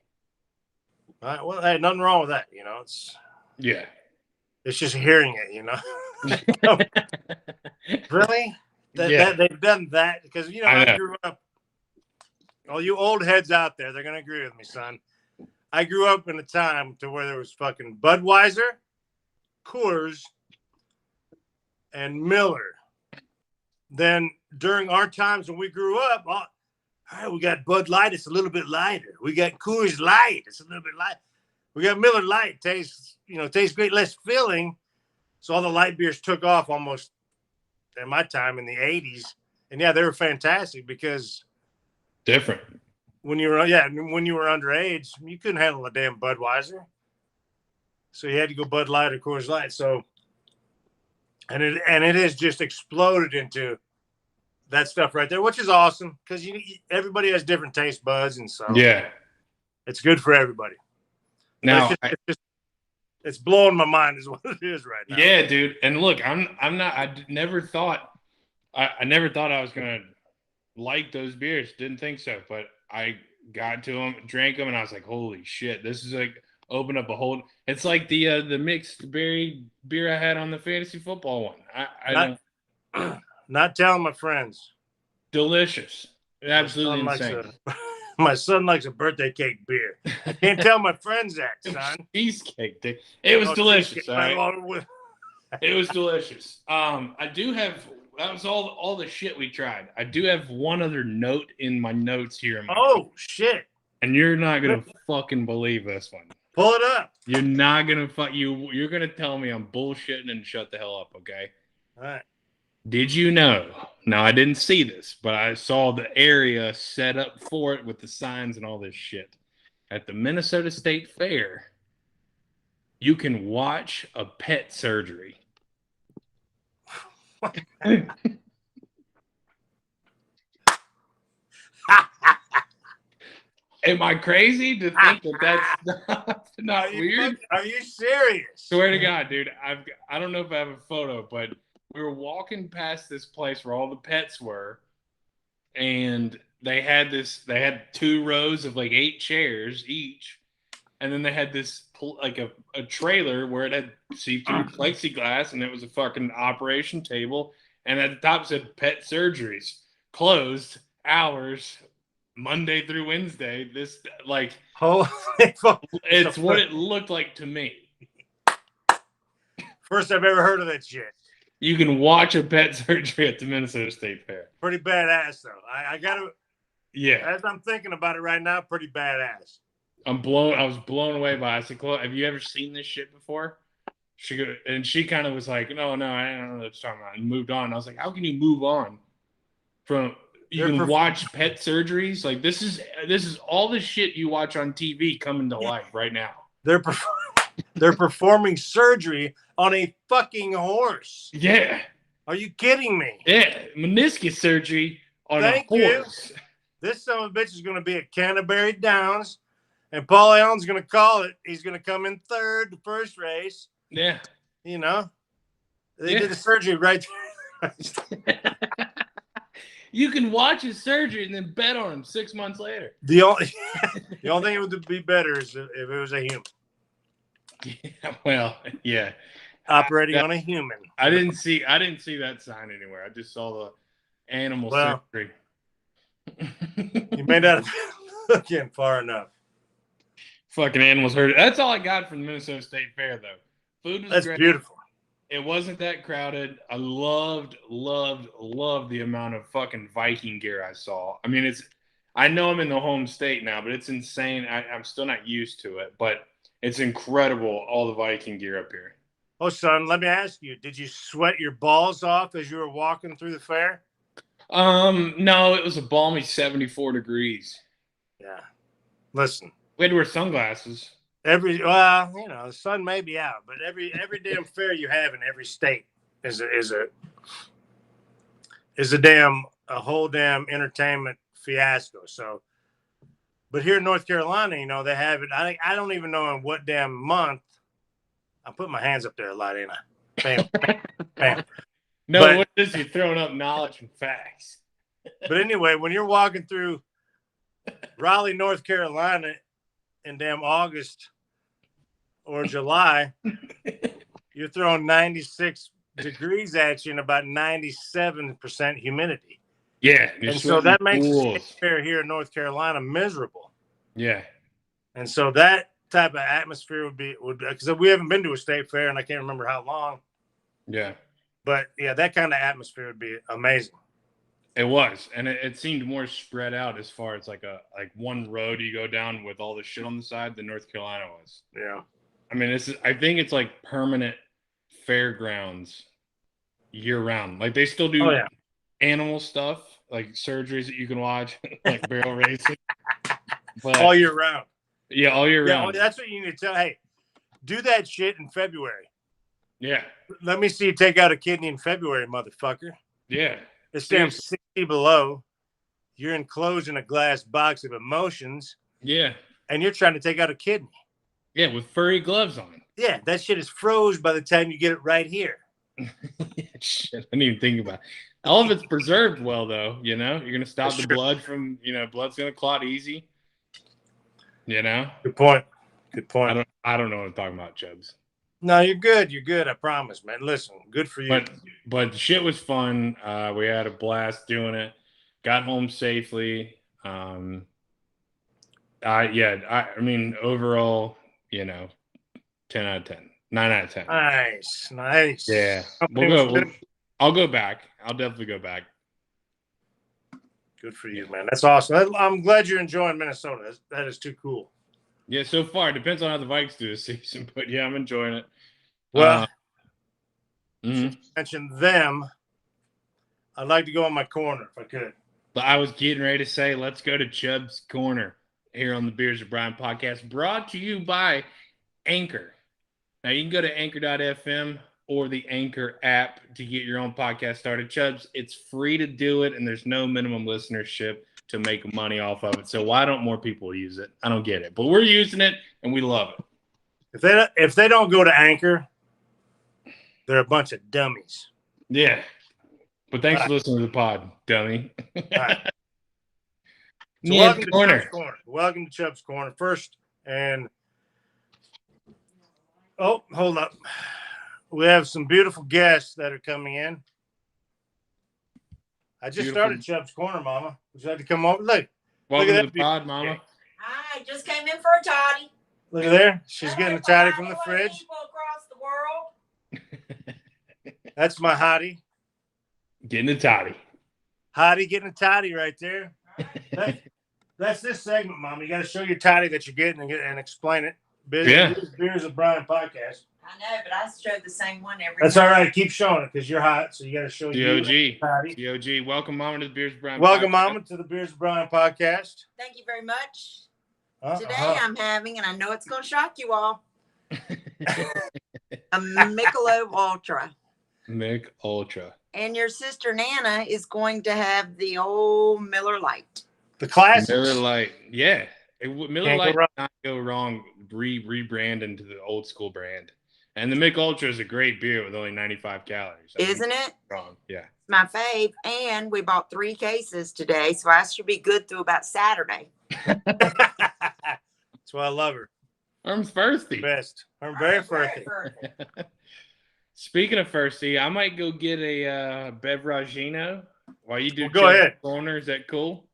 Well, hey, nothing wrong with that, you know. It's just hearing it, you know. Really? They've done that because I grew up. All you old heads out there, they're gonna agree with me, son. I grew up in a time to where there was fucking Budweiser, Coors, and Miller. Then during our times when we grew up, all right, we got Bud Light. It's a little bit lighter. We got Coors Light. It's a little bit light. We got Miller Light. Tastes great, less filling. So all the light beers took off almost in my time in the 80s. And yeah, they were fantastic because different. When you were underage, you couldn't handle a damn Budweiser. So you had to go Bud Light or Coors Light. So and it has just exploded into that stuff right there, which is awesome because everybody has different taste buds, and so it's good for everybody. Now it's blowing my mind is what it is right now. Yeah, dude. And look, I never thought I was gonna like those beers. Didn't think so, but I got to them, drank them, and I was like, holy shit, this is like open up a whole. It's like the mixed berry beer I had on the fantasy football one. Not telling my friends. Delicious. Absolutely insane. My son likes a birthday cake beer. I can't tell my friends that, son. Cheesecake, dude. It was delicious. All right? It was delicious. I do have. That was all the shit we tried. I do have one other note in my notes here. Shit! And you're not gonna fucking believe this one. Pull it up. You're not gonna You're gonna tell me I'm bullshitting and shut the hell up, okay? All right. Did you know? Now I didn't see this, but I saw the area set up for it with the signs and all this shit. At the Minnesota State Fair, you can watch a pet surgery. Am I crazy to think that's not weird? Are you serious? Swear to God, dude. I don't know if I have a photo, but we were walking past this place where all the pets were, and they had 2 rows of like 8 chairs each, and then they had this like a trailer where it had see-through plexiglass, and it was a fucking operation table, and at the top said pet surgeries closed hours Monday through Wednesday. This like it's what it looked like to me. First I've ever heard of that shit. You can watch a pet surgery at the Minnesota State Fair. Pretty badass though. I gotta. Yeah. As I'm thinking about it right now, pretty badass. I was blown away by it. I said, Chloe, have you ever seen this shit before? She kind of was like, no, I don't know what you're talking about, and moved on. And I was like, how can you move on from you can watch pet surgeries? Like this is all the shit you watch on TV coming to life right now. They're performing surgery on a fucking horse. Yeah. Are you kidding me? Yeah. Meniscus surgery on a horse. This son of a bitch is going to be at Canterbury Downs, and Paul Allen's going to call it. He's going to come in third the first race. Yeah. You know, they did the surgery right there. You can watch his surgery and then bet on him 6 months later. The only thing it would be better is if it was a human. Yeah, well, yeah. Operating on a human. I didn't see that sign anywhere. I just saw the animal surgery. You may not have been looking far enough. Fucking animals hurt. That's all I got from the Minnesota State Fair, though. Food was great. Beautiful. It wasn't that crowded. I loved the amount of fucking Viking gear I saw. I mean, I know I'm in the home state now, but it's insane. I'm still not used to it, but it's incredible, all the Viking gear up here. Oh, son, let me ask you, did you sweat your balls off as you were walking through the fair? No, it was a balmy 74 degrees. Yeah. Listen. We had to wear sunglasses. The sun may be out, but every damn fair you have in every state is a whole damn entertainment fiasco. So, but here in North Carolina, they have it. I don't even know in what damn month. I'm putting my hands up there a lot, ain't I? Bam, bam, bam. No, what is you're throwing up knowledge and facts. But anyway, when you're walking through Raleigh, North Carolina in damn August or July, you're throwing 96 degrees at you and about 97% humidity. Yeah. And so that makes the state fair here in North Carolina miserable. Yeah. And so that type of atmosphere would be because we haven't been to a state fair and I can't remember how long. Yeah. But yeah, that kind of atmosphere would be amazing. It was, and it seemed more spread out as far as like one road you go down with all the shit on the side than North Carolina was. Yeah. I mean, I think it's like permanent fairgrounds year round. Like they still do animal stuff, like surgeries that you can watch, like barrel racing. But, all year round. Yeah, all year round. That's what you need to tell. Hey, do that shit in February. Yeah. Let me see you take out a kidney in February, motherfucker. Yeah. It's damn 60 below. You're enclosed in a glass box of emotions. Yeah. And you're trying to take out a kidney. Yeah, with furry gloves on. Yeah, that shit is froze by the time you get it right here. Shit, I didn't even think about it. All of it's preserved well, though. You're going to stop the blood from, blood's going to clot easy. Good point. I don't know what I'm talking about, Chubbs. No, you're good. You're good. I promise, man. Listen, good for you. But the shit was fun. We had a blast doing it. Got home safely. I mean, overall, 10 out of 10, 9 out of 10. Nice. Yeah. I'll go back. I'll definitely go back. Good for you, man. That's awesome. I'm glad you're enjoying Minnesota. That is too cool. Yeah, so far. It depends on how the Vikes do this season, but yeah, I'm enjoying it. Well, mention them. I'd like to go on my corner if I could. But I was getting ready to say, let's go to Chubb's Corner here on the Beers of Bryan podcast, brought to you by Anchor. Now, you can go to anchor.fm or the Anchor app to get your own podcast started. Chubbs, it's free to do it, and there's no minimum listenership to make money off of it. So why don't more people use it? I don't get it. But we're using it, and we love it. If they don't go to Anchor, they're a bunch of dummies. Yeah. But thanks All for listening to the pod, dummy. All right. So Yeah, welcome to Chubb's Corner. Welcome to Chubb's Corner. First, and oh, hold up. We have some beautiful guests that are coming in. I just started Chubb's Corner, Mama. Would you like to come over? Look. Welcome to the pod, Mama. Hi, just came in for a toddy. Look at there. She's getting a toddy from the fridge. People across the world. That's my hottie. Getting a toddy. Hottie getting a toddy right there. That's this segment, Mom. You got to show your toddy that you're getting and explain it. Beers of Bryan podcast. I know, but I show the same one every That's time. all right. Keep showing it because you're hot. So you got to show DOG. toddy. DOG. Welcome, Mama, to the Beers of Bryan Welcome, podcast. Mama, to the Beers of Bryan podcast. Thank you very much. Today I'm having, and I know it's going to shock you all, a Michelob Ultra. Mick Ultra. And your sister Nana is going to have the old Miller Lite. The classics. Miller Lite. Yeah. Miller Can't Lite go wrong. did not go wrong rebranding to the old school brand. And the Mick Ultra is a great beer with only 95 calories. Isn't it? Wrong. Yeah. It's my fave. And we bought 3 cases today, so I should be good through about Saturday. That's why I love her. I'm thirsty. Best. I'm very thirsty. Speaking of thirsty, I might go get a Beveragino while you do. Well, go ahead. Corner. Is that cool?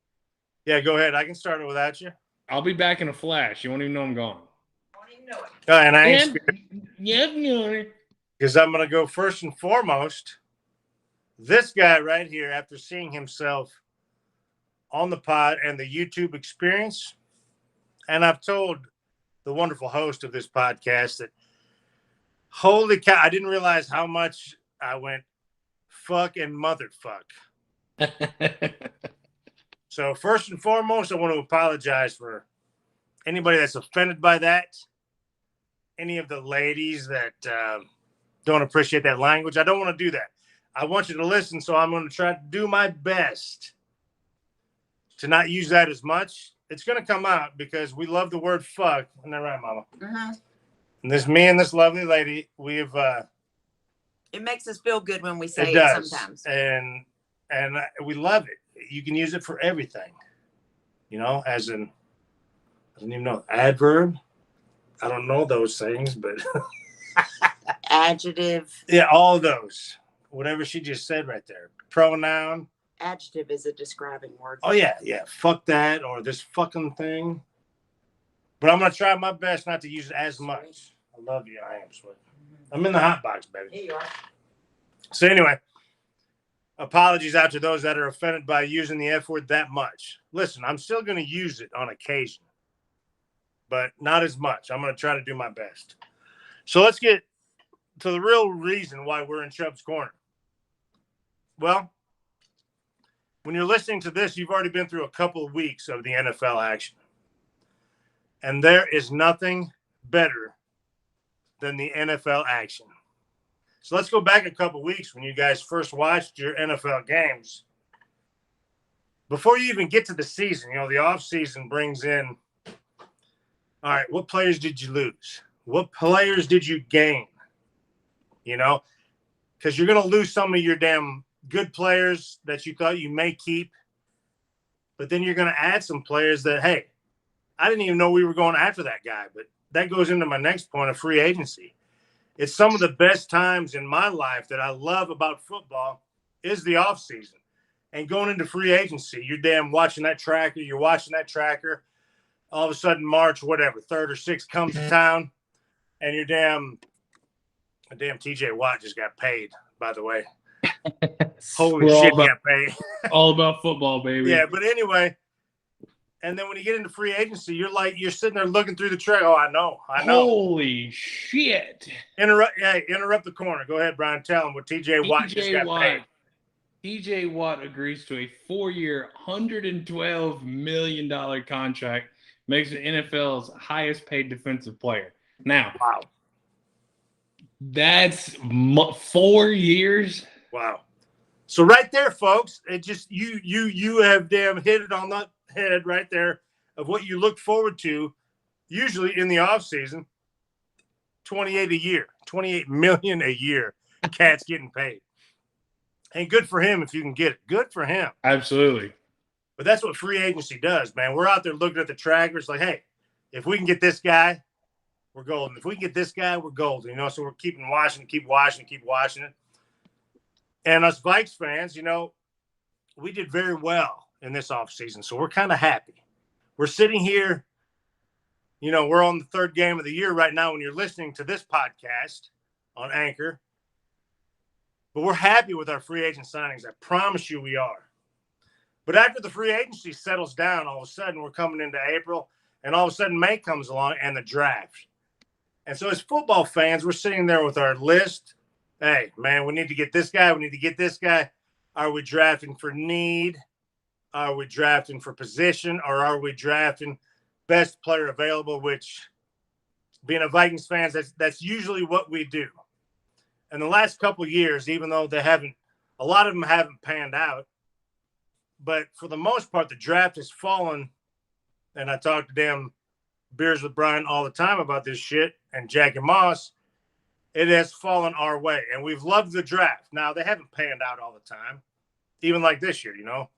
Yeah, go ahead. I can start it without you. I'll be back in a flash. You won't even know I'm gone. Don't even know it. And I ain't scared. Yep. Because I'm going to go first and foremost. This guy right here, after seeing himself on the pod and the YouTube experience, and I've told the wonderful host of this podcast that, holy cow, I didn't realize how much I went fuck and motherfuck. So first and foremost, I want to apologize for anybody that's offended by that. Any of the ladies that don't appreciate that language. I don't want to do that. I want you to listen, so I'm going to try to do my best to not use that as much. It's going to come out because we love the word fuck. Isn't that right, Mama? Mm-hmm. And this me and this lovely lady, we've it makes us feel good when we say it does. Sometimes. And we love it. You can use it for everything. You know, as in, I don't even know, adverb. I don't know those things, but Adjective. yeah, all those. Whatever she just said right there. Pronoun. Adjective is a describing word. Oh, yeah. Fuck that or this fucking thing. But I'm going to try my best not to use it as much. I love you. I am sweet. I'm in the hot box, baby. Here you are. So anyway, apologies out to those that are offended by using the F word that much. Listen, I'm still going to use it on occasion, but not as much. I'm going to try to do my best. So let's get to the real reason why we're in Chubb's Corner. Well, when you're listening to this, you've already been through a couple of weeks of the NFL action. And there is nothing better than the NFL action. So let's go back a couple of weeks when you guys first watched your NFL games. Before you even get to the season, you know, the offseason brings in, all right, what players did you lose? What players did you gain? You know, because you're going to lose some of your damn good players that you thought you may keep. But then you're going to add some players that, hey, I didn't even know we were going after that guy. But that goes into my next point of free agency. It's some of the best times in my life that I love about football is the offseason. And going into free agency, you're damn watching that tracker. You're watching that tracker. All of a sudden, March, whatever, 3rd or 6th comes to town. And you're damn TJ Watt just got paid, by the way. Holy shit, he got paid. All about football, baby. Yeah, but anyway. And then when you get into free agency, you're sitting there looking through the track. Oh, I know. Holy shit. Interrupt the corner. Go ahead, Brian. Tell him what TJ Watt just got paid. TJ Watt agrees to a 4-year, $112 million contract, makes the NFL's highest paid defensive player. Now, wow. That's 4 years. Wow. So right there, folks, it just you have damn hit it on the head right there of what you look forward to usually in the offseason. 28 million a year. Cats getting paid. And good for him if you can get it. Good for him. Absolutely. But that's what free agency does, man. We're out there looking at the trackers like, hey, if we can get this guy, we're golden. If we can get this guy, we're golden. You know, so we're keep watching it. And us Vikes fans, you know, we did very well in this offseason. So we're kind of happy. We're sitting here, you know, we're on the third game of the year right now when you're listening to this podcast on Anchor. But we're happy with our free agent signings. I promise you we are. But after the free agency settles down, all of a sudden we're coming into April, and all of a sudden May comes along and the draft. And so as football fans, we're sitting there with our list. Hey, man, we need to get this guy. We need to get this guy. Are we drafting for need? Are we drafting for position? Or are we drafting best player available, which being a Vikings fan, that's usually what we do. And the last couple of years, even though a lot of them haven't panned out, but for the most part, the draft has fallen. And I talk to damn beers with Bryan all the time about this shit, and Jack and Moss. It has fallen our way, and we've loved the draft. Now, they haven't panned out all the time, even like this year, you know.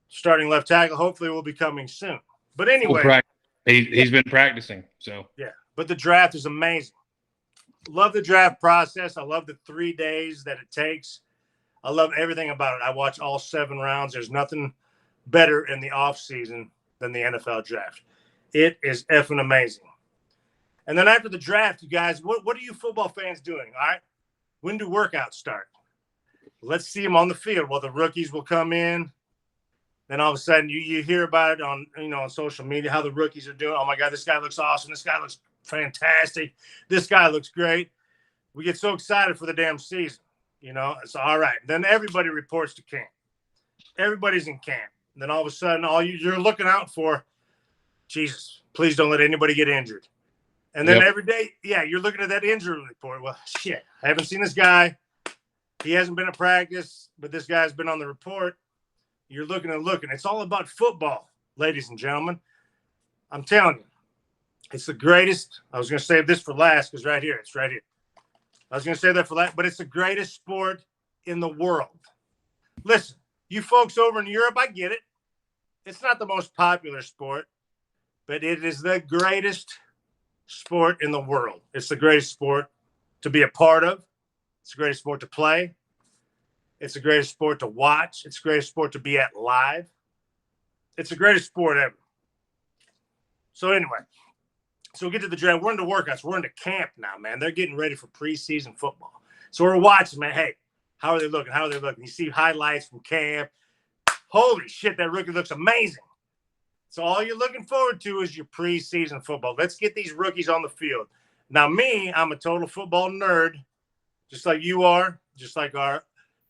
Starting left tackle hopefully will be coming soon. But anyway. He's been practicing, so. Yeah, but the draft is amazing. Love the draft process. I love the 3 days that it takes. I love everything about it. I watch all 7 rounds. There's nothing better in the offseason than the NFL draft. It is effing amazing. And then after the draft, you guys, what are you football fans doing? All right. When do workouts start? Let's see them on the field. Well, the rookies will come in. Then all of a sudden you hear about it on social media, how the rookies are doing. Oh my God, this guy looks awesome. This guy looks fantastic. This guy looks great. We get so excited for the damn season. You know, it's all right. Then everybody reports to camp. Everybody's in camp. And then all of a sudden, you're looking out for, Jesus, please don't let anybody get injured. And then every day, you're looking at that injury report. Well, shit, I haven't seen this guy. He hasn't been at practice, but this guy's been on the report. You're looking and looking. It's all about football, ladies and gentlemen. I'm telling you, it's the greatest. I was going to save this for last because it's right here. I was going to say that for last, but it's the greatest sport in the world. Listen, you folks over in Europe, I get it. It's not the most popular sport, but it is the greatest sport in the world. It's the greatest sport to be a part of. It's the greatest sport to play. It's the greatest sport to watch. It's the greatest sport to be at live. It's the greatest sport ever. So anyway, so we get to the draft. We're into workouts. We're into camp now, man. They're getting ready for preseason football. So we're watching, man. Hey, how are they looking? How are they looking? You see highlights from camp. Holy shit, that rookie looks amazing. So all you're looking forward to is your preseason football. Let's get these rookies on the field. Now, me, I'm a total football nerd, just like you are, just like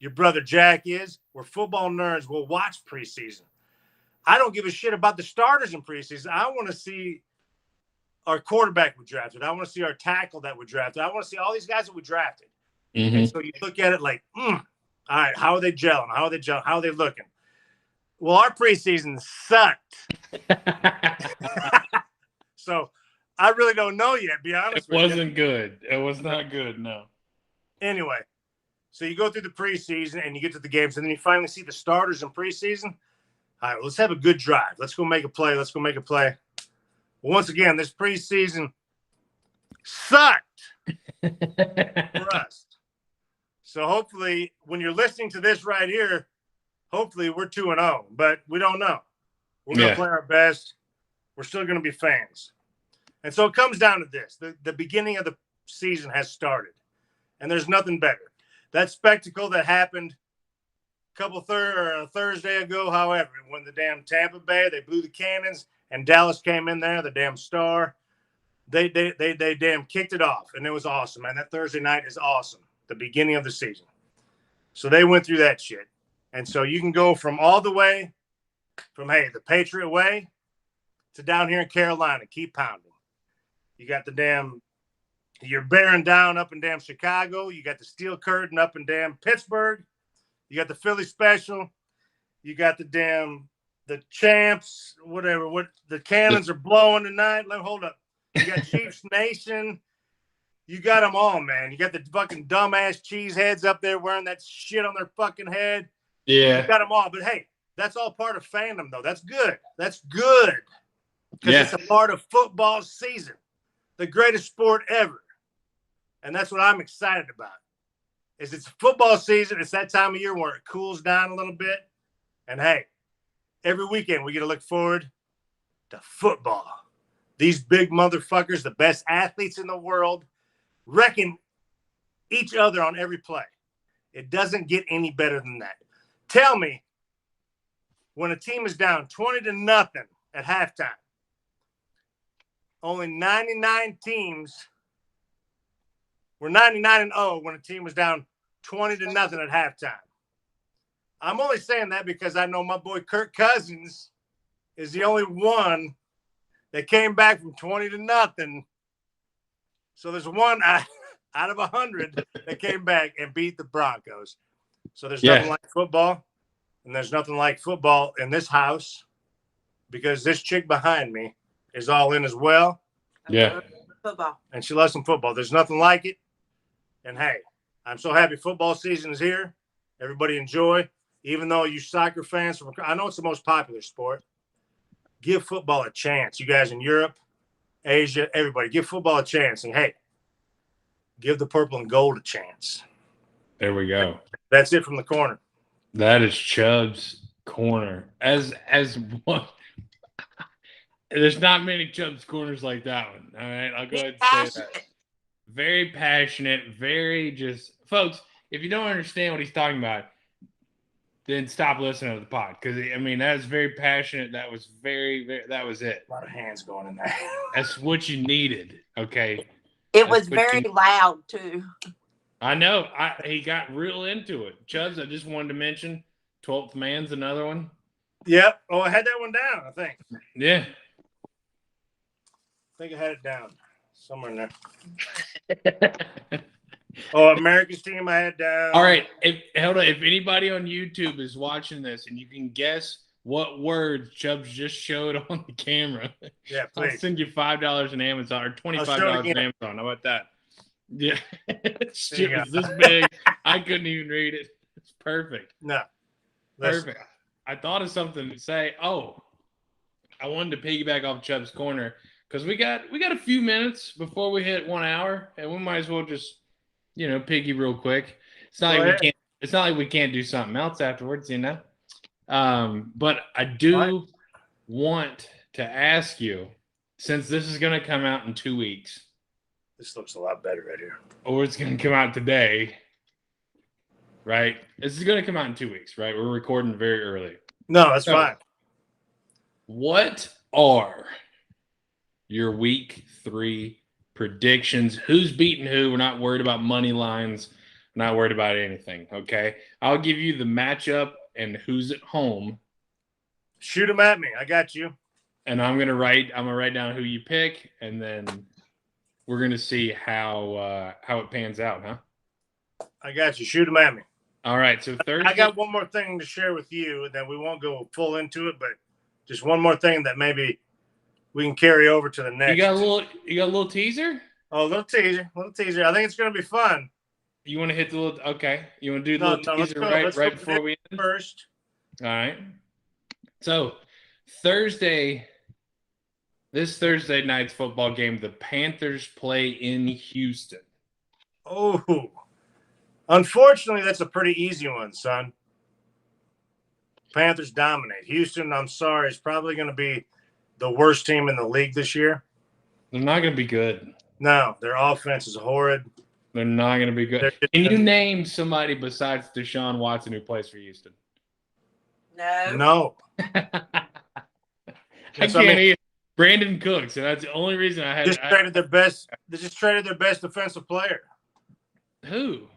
your brother Jack is. We're football nerds. We'll watch preseason. I don't give a shit about the starters in preseason. I want to see our quarterback we drafted. I want to see our tackle that we drafted. I want to see all these guys that we drafted. Mm-hmm. And so you look at it like, all right, how are they gelling? How are they looking? Well, our preseason sucked. So I really don't know yet, be honest with you. It wasn't good. It was not good, no. Anyway, so you go through the preseason and you get to the games, and then you finally see the starters in preseason. All right, let's have a good drive. Let's go make a play. Well, once again, this preseason sucked for us. So hopefully when you're listening to this right here, hopefully we're 2-0, but we don't know. We're going to play our best. We're still going to be fans. And so it comes down to this. The beginning of the season has started, and there's nothing better. That spectacle that happened a Thursday ago, however, when the damn Tampa Bay, they blew the cannons, and Dallas came in there, the damn star. They damn kicked it off, and it was awesome, man. That Thursday night is awesome, the beginning of the season. So they went through that shit. And so you can go from all the way from, hey, the Patriot way to down here in Carolina. Keep pounding. You got you're bearing down up in damn Chicago. You got the steel curtain up in damn Pittsburgh. You got the Philly special. You got the champs, whatever. What the cannons are blowing tonight. Hold up. You got Chiefs Nation. You got them all, man. You got the fucking dumbass cheeseheads up there wearing that shit on their fucking head. Yeah. You got them all. But hey, that's all part of fandom, though. That's good. That's good. Because it's a part of football season, the greatest sport ever. And that's what I'm excited about. Is it's football season. It's that time of year where it cools down a little bit. And hey, every weekend we get to look forward to football. These big motherfuckers, the best athletes in the world, wrecking each other on every play. It doesn't get any better than that. Tell me, when a team is down 20-0 at halftime, only 99 teams were 99-0 when a team was down 20-0 at halftime. I'm only saying that because I know my boy Kirk Cousins is the only one that came back from 20-0. So there's one out of 100 that came back and beat the Broncos. So there's nothing like football, and there's nothing like football in this house because this chick behind me is all in as well. Yeah. Football. And she loves some football. There's nothing like it. And hey, I'm so happy football season is here. Everybody enjoy. Even though you soccer fans, I know it's the most popular sport. Give football a chance. You guys in Europe, Asia, everybody, give football a chance. And hey, give the purple and gold a chance. There we go. That's it from the corner. That is Chubb's corner. As one, there's not many Chubb's corners like that one. All right, I'll go ahead and say that. Very passionate, very just folks. If you don't understand what he's talking about, then stop listening to the pod because I mean that was very passionate. That was very that was it. A lot of hands going in there. That's what you needed. Okay. It was very loud too. I know. He got real into it. Chubbs, I just wanted to mention 12th Man's another one. Yep. Oh, I had that one down, I think. Yeah. I think I had it down somewhere in there. Oh, America's team I had down. All right. If anybody on YouTube is watching this and you can guess what words Chubbs just showed on the camera, yeah, please. I'll send you $5 in Amazon or $25 in Amazon. How about that? Yeah. Shit was this big. I couldn't even read it. It's perfect. No. Perfect. I thought of something to say. Oh, I wanted to piggyback off Chubb's corner because we got a few minutes before we hit 1 hour, and we might as well just piggy real quick. It's not like we can't do something else afterwards, But I do want to ask you, since this is going to come out in 2 weeks. This looks a lot better right here. Or it's going to come out today, right? This is going to come out in 2 weeks, right? We're recording very early. No, that's fine. What are your week 3 predictions? Who's beating who? We're not worried about money lines. We're not worried about anything, okay? I'll give you the matchup and who's at home. Shoot them at me. I got you. And I'm gonna write down who you pick, and then we're gonna see how it pans out, huh? I got you. Shoot them at me. All right. So Thursday, I got one more thing to share with you, and then we won't go full into it, but just one more thing that maybe we can carry over to the next. You got a little teaser? Oh, a little teaser. I think it's gonna be fun. You want to hit the little? Okay. You want to do the little teaser right before we end? First. All right. So this Thursday night's football game, the Panthers play in Houston. Oh, unfortunately, that's a pretty easy one, son. Panthers dominate. Houston, I'm sorry, is probably going to be the worst team in the league this year. They're not going to be good. No, their offense is horrid. They're not going to be good. Can you name somebody besides Deshaun Watson who plays for Houston? No. I can't even. Brandon Cooks, and that's the only reason I had. They just traded their best defensive player. Who?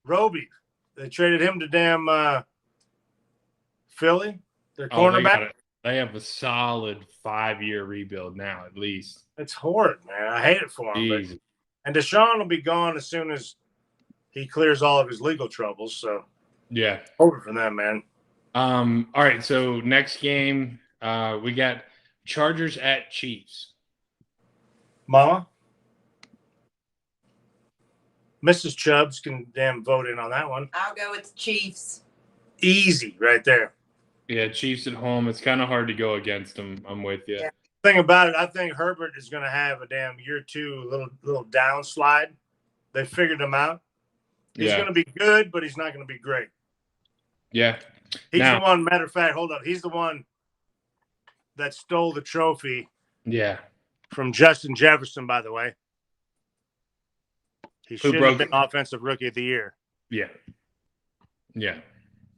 Roby. They traded him to damn Philly. Their cornerback. They have a solid 5-year rebuild now, at least. It's horrid, man. I hate it for him. And Deshaun will be gone as soon as he clears all of his legal troubles. So yeah, over for them, man. All right. So next game, we got Chargers at Chiefs. Mama? Mrs. Chubbs can damn vote in on that one. I'll go with the Chiefs. Easy right there. Yeah, Chiefs at home. It's kind of hard to go against them. I'm with you. Yeah. Thing about it, I think Herbert is going to have a damn year 2 little downslide. They figured him out. He's going to be good, but he's not going to be great. Yeah. He's the one. Matter of fact, hold up. He's the one that stole the trophy. Yeah. From Justin Jefferson, by the way. He should have been Offensive Rookie of the Year. Yeah. Yeah.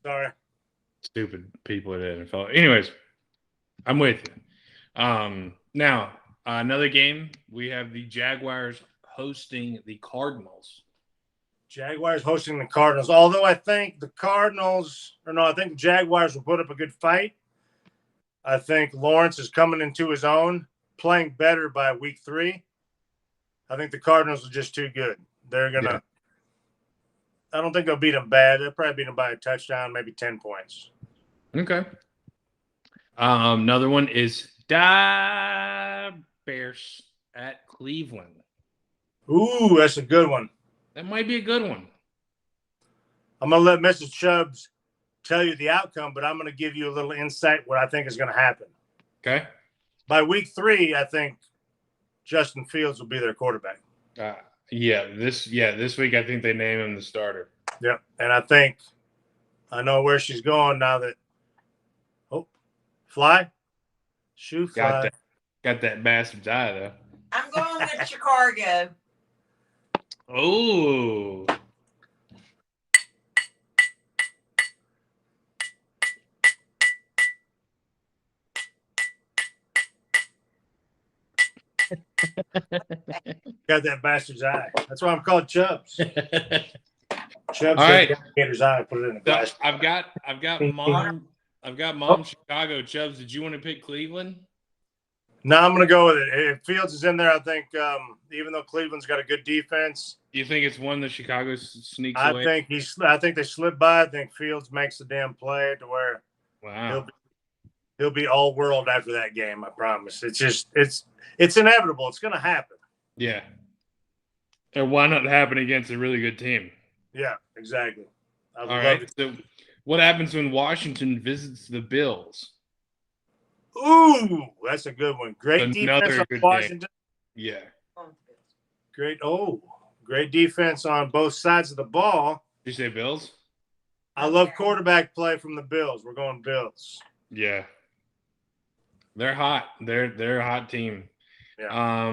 Sorry. Stupid people at the NFL. Anyways, I'm with you. Now, another game. We have the Jaguars hosting the Cardinals. Jaguars hosting the Cardinals. Although I think the Jaguars will put up a good fight. I think Lawrence is coming into his own, playing better by week 3. I think the Cardinals are just too good. They're going to I don't think they'll beat them bad. They'll probably beat them by a touchdown, maybe 10 points. Okay. Another one is Bears at Cleveland. Ooh, that's a good one. That might be a good one. I'm going to let Mrs. Chubbs tell you the outcome, but I'm going to give you a little insight what I think is going to happen. Okay. By week 3, I think Justin Fields will be their quarterback. This week I think they name him the starter. Yeah, and I know where she's going now that fly. Got that bastard's eye though. I'm going with Chicago. Oh. Got that bastard's eye. That's why I'm called Chubbs. Chubbs. All right. His eye. Put it in the glass. I've got mom. I've got mom. Chicago. Chubbs. Did you want to pick Cleveland? No, I'm going to go with it. If Fields is in there, I think even though Cleveland's got a good defense, do you think it's one that Chicago sneaks away? I think they slip by. I think Fields makes the damn play to where he'll be all world after that game. I promise. It's just it's inevitable. It's going to happen. Yeah. And why not happen against a really good team? Yeah, exactly. All right. So, what happens when Washington visits the Bills? Ooh, that's a good one. Great defense on Washington. Game. Yeah. Great defense on both sides of the ball. Did you say Bills? I love quarterback play from the Bills. We're going Bills. Yeah. They're hot. They're a hot team. Yeah.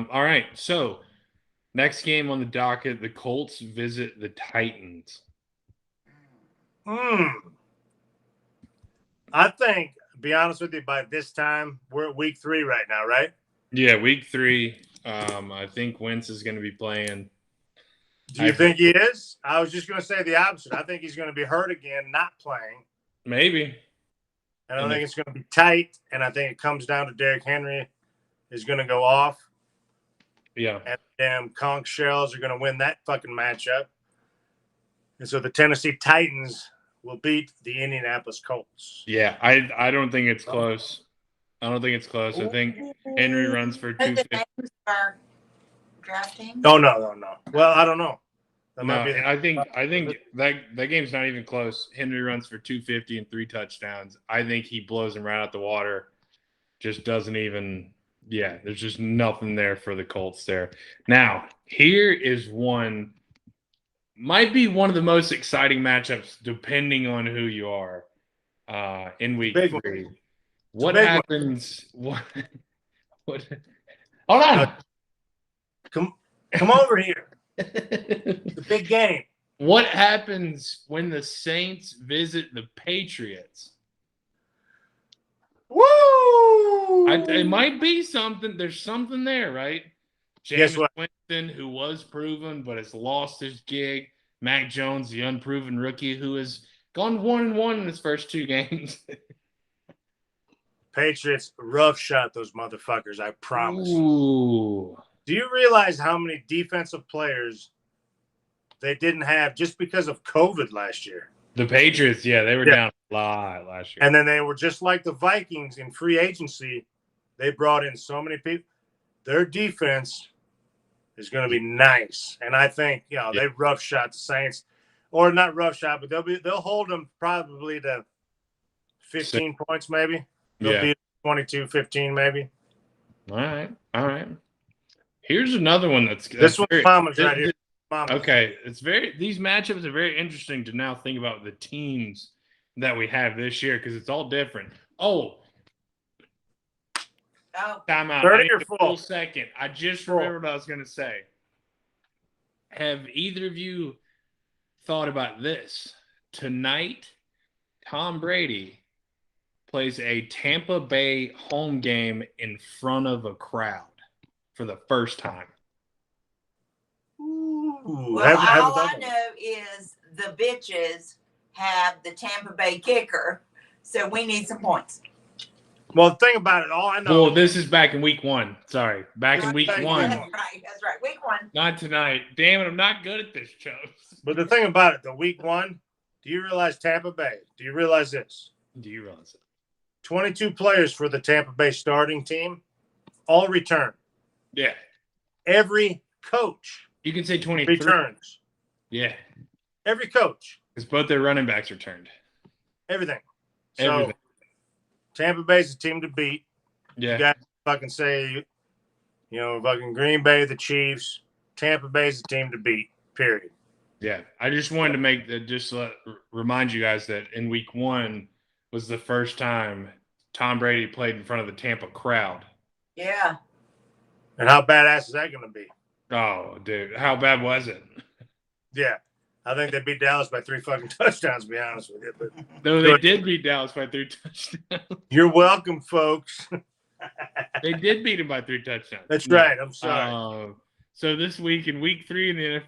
All right. So, next game on the docket, the Colts visit the Titans. I think, to be honest with you, by this time, we're at week 3 right now, right? Yeah, week 3. I think Wentz is going to be playing. Do you think he is? I was just going to say the opposite. I think he's going to be hurt again, not playing. Maybe. And I think it's going to be tight, and I think it comes down to Derrick Henry is going to go off. Yeah. And damn conch shells are going to win that fucking matchup. And so the Tennessee Titans will beat the Indianapolis Colts. Yeah, I don't think it's close. I think Henry runs for 250. Are drafting? Oh, no. Well, I don't know. I think that game's not even close. Henry runs for 250 and 3 touchdowns. I think he blows him right out the water. Just doesn't even – yeah, there's just nothing there for the Colts there. Now, here is one – might be one of the most exciting matchups depending on who you are in week 3. What happens – what hold on. Come over here. The big game. What happens when the Saints visit the Patriots? Woo! It might be something. There's something there, right? James Winston, who was proven but has lost his gig. Mac Jones, the unproven rookie, who has gone 1-1 in his first 2 games. Patriots rough shot those motherfuckers, I promise. Ooh. Do you realize how many defensive players they didn't have just because of COVID last year? The Patriots, they were down a lot last year. And then they were just like the Vikings in free agency. They brought in so many people. Their defense is going to be nice. And I think, they rough shot the Saints, or not rough shot, but they'll hold them probably to 15 points maybe. They'll be 22-15 maybe. All right. Here's another one this one's mama's right here. Mama's. Okay, these matchups are very interesting to now think about the teams that we have this year because it's all different. Time out. 30 or a full second. I just remembered what I was going to say. Have either of you thought about this? Tonight, Tom Brady plays a Tampa Bay home game in front of a crowd for the first time. Well, all I know is the bitches have the Tampa Bay kicker, so we need some points. Well, the thing about it, all I know. Well, this is back in week 1. Sorry, back in week 1. That's right. Week 1. Not tonight. Damn it, I'm not good at this, Chubbs. But the thing about it, the week 1, do you realize Tampa Bay? Do you realize this? Do you realize it? 22 players for the Tampa Bay starting team, all return. Yeah. Every coach. You can say 23. Returns. Yeah. Every coach. Because both their running backs returned. Everything. So, Tampa Bay's a team to beat. Yeah. You got to fucking say, fucking Green Bay, the Chiefs. Tampa Bay's a team to beat, period. Yeah. I just wanted to remind you guys that in week 1 was the first time Tom Brady played in front of the Tampa crowd. Yeah. And how badass is that going to be? Oh, dude. How bad was it? Yeah. I think they beat Dallas by 3 fucking touchdowns, to be honest with you. But no, they did beat Dallas by 3 touchdowns. You're welcome, folks. They did beat him by 3 touchdowns. That's right. I'm sorry. So this week in week 3 in the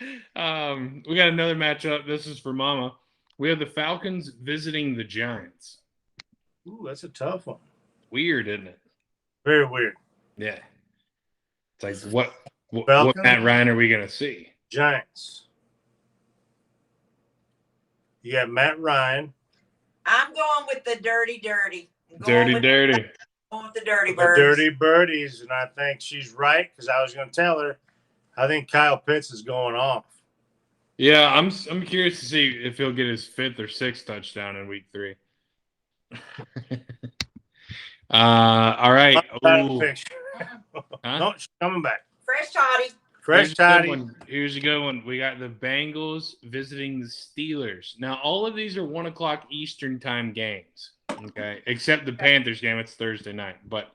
NFL, we got another matchup. This is for Mama. We have the Falcons visiting the Giants. Ooh, that's a tough one. Weird, isn't it? Very weird. Yeah. It's like, what Matt Ryan are we going to see? Giants. You got Matt Ryan. I'm going with the dirty. Dirty. Going with the dirty birds. The dirty birdies, and I think she's right because I was going to tell her. I think Kyle Pitts is going off. Yeah, I'm curious to see if he'll get his 5th or 6th touchdown in week 3. All right. Huh? No, she's coming back. Fresh toddy. Fresh toddy. Here's a good one. We got the Bengals visiting the Steelers. Now, all of these are 1 o'clock Eastern time games. Okay, except the Panthers game. It's Thursday night. But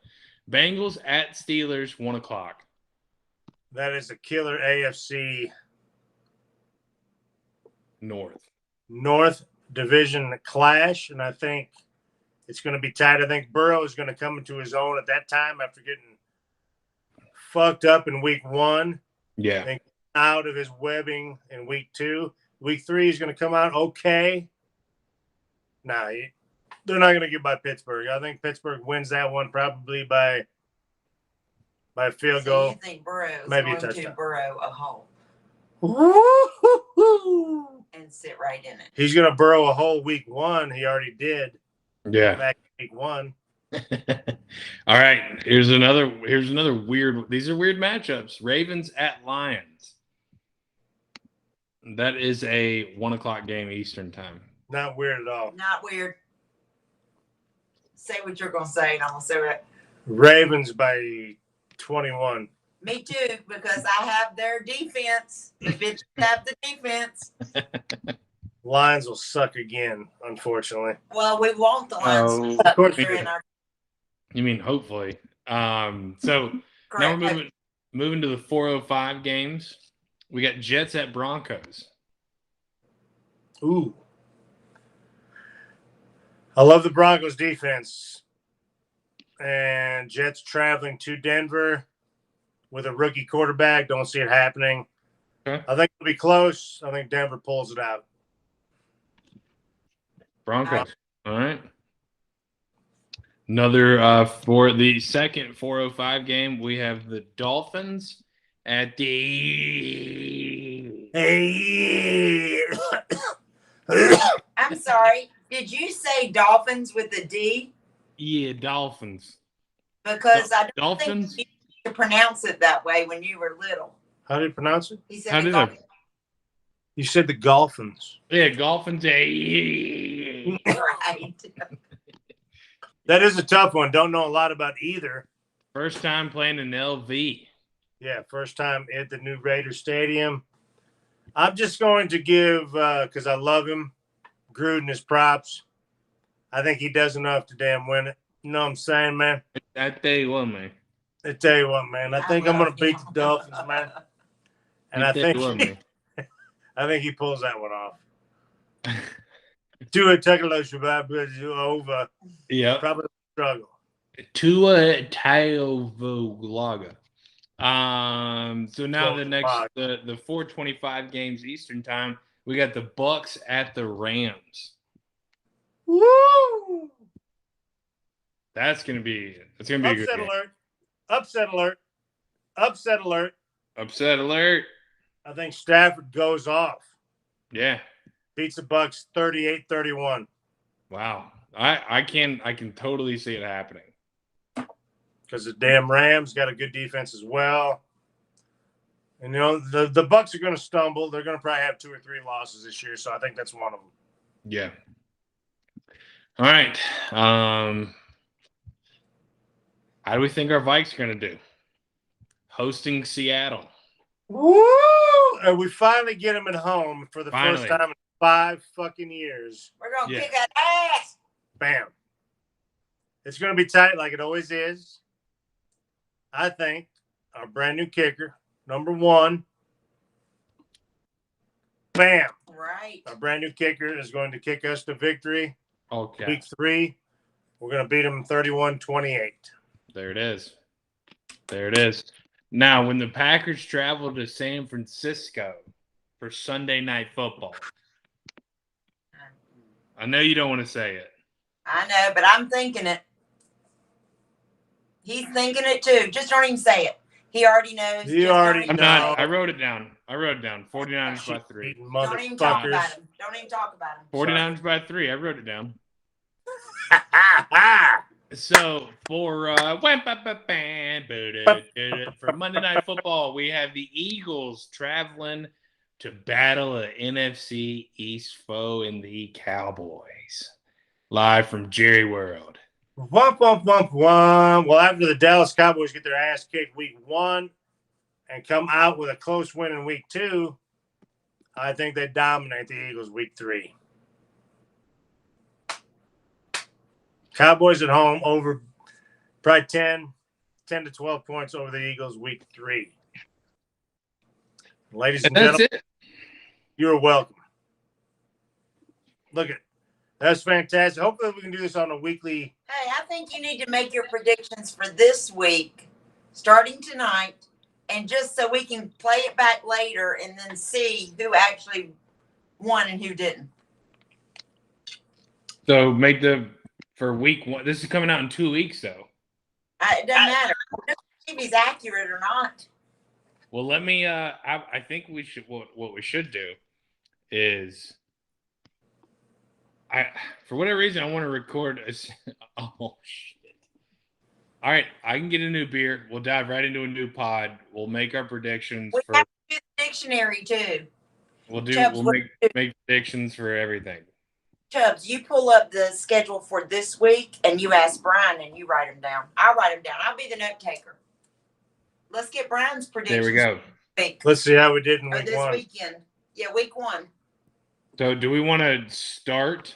Bengals at Steelers, 1 o'clock. That is a killer AFC North division clash, and I think it's going to be tight. I think Burrow is going to come into his own at that time after getting fucked up in week 1. Yeah. And out of his webbing in week 2. Week 3 he's going to come out okay. Nah, they're not going to get by Pittsburgh. I think Pittsburgh wins that one probably by a field goal. You think Burrow's maybe going to burrow a hole and sit right in it? He's going to burrow a hole week 1. He already did. Yeah. Back in week 1. All right. Here's another weird. These are weird matchups. Ravens at Lions. That is a 1 o'clock game Eastern time. Not weird at all. Not weird. Say what you're going to say, and I'm going to say what. Ravens by 21. Me too, because I have their defense. The bitches have the defense. Lions will suck again, unfortunately. Well, we want the Lions to suck. You mean hopefully. So Correct. Now we're moving to the 4:05 games. We got Jets at Broncos. Ooh. I love the Broncos defense. And Jets traveling to Denver with a rookie quarterback. Don't see it happening. Okay. I think it'll be close. I think Denver pulls it out. Broncos. All right. Another for the second 4:05 game, we have the Dolphins at the. Hey. I'm sorry. Did you say Dolphins with a D? Yeah, Dolphins. Because I don't Dolphins? think you need to pronounce it that way when you were little. How do you pronounce it? He said How the did golf- it? You said the Dolphins. Yeah, golfing day. Right. That is a tough one. Don't know a lot about either. First time playing an LV. Yeah, first time at the new Raider Stadium. I'm just going to give, because I love him, Gruden his props. I think he does enough to damn win it. You know what I'm saying, man? I tell you what, man. I tell you what, man. I think I'm going to beat the Dolphins, man. And I think he pulls that one off. Tua Tagovailoa Yeah. probably struggle. Tua Tagovailoa. So now the next the 4:25 games Eastern time, we got the Bucks at the Rams. Woo! It's gonna be a good Upset game. alert. Upset alert. Upset alert. Upset alert. I think Stafford goes off. Yeah. Beats the Bucks 38-31. Wow. I can totally see it happening. Because the damn Rams got a good defense as well. And, you know, the Bucks are going to stumble. They're going to probably have 2 or 3 losses this year, so I think that's one of them. Yeah. All right. How do we think our Vikes are going to do? Hosting Seattle. Woo! And we finally get them at home for the Finally. first time in 5 fucking years. We're going to kick that ass. Bam. It's going to be tight like it always is. I think our brand new kicker, number 1. Bam. Right. Our brand new kicker is going to kick us to victory. Okay. Week 3, we're going to beat them 31-28. There it is. There it is. Now, when the Packers travel to San Francisco for Sunday Night Football, I know you don't want to say it. I know, but I'm thinking it. He's thinking it too. Just don't even say it. He already knows. He Just already don't even knows. say it. I wrote it down. 49ers by 3. Don't even talk about him. Don't even talk about him. 49ers by 3. I wrote it down. So for Monday Night Football, we have the Eagles traveling to battle an NFC East foe in the Cowboys. Live from Jerry World. Womp, womp, womp, womp. Well, after the Dallas Cowboys get their ass kicked week 1 and come out with a close win in week 2, I think they dominate the Eagles week 3. Cowboys at home over probably 10 to 12 points over the Eagles week 3. Ladies and That's gentlemen, it. you're welcome. Look at that's fantastic. Hopefully we can do this on a weekly. Hey, I think you need to make your predictions for this week, starting tonight, and just so we can play it back later and then see who actually won and who didn't. So for week 1. This is coming out in 2 weeks, though. It doesn't matter. Just see if he's accurate or not. Well, let me. I think we should. What we should do is, for whatever reason, I want to record. Oh shit! All right, I can get a new beer. We'll dive right into a new pod. We'll make our predictions We for. have to do the dictionary too. Chubbs, we'll make predictions for everything. Chubbs, you pull up the schedule for this week and you ask Bryan and you write them down. I'll write them down. I'll be the note taker. Let's get Bryan's predictions. There we go. Let's see how we did in week this 1. weekend. Yeah, week 1. So, do we want to start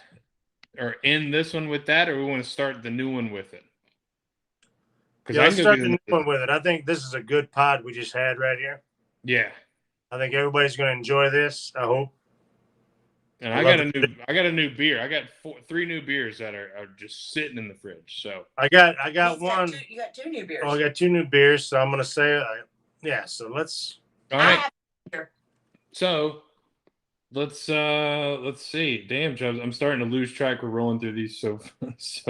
or end this one with that, or we want to start the new one with it? Yeah, let's start the new one with it. I think this is a good pod we just had right here. Yeah. I think everybody's going to enjoy this. I hope. And I got a new beer. I got 3 new beers that are just sitting in the fridge. So I got one. You got 2 new beers. Oh, I got 2 new beers. So I'm going to say, yeah. So let's. All right. So let's see. Damn, Chubbs, I'm starting to lose track. We're rolling through these so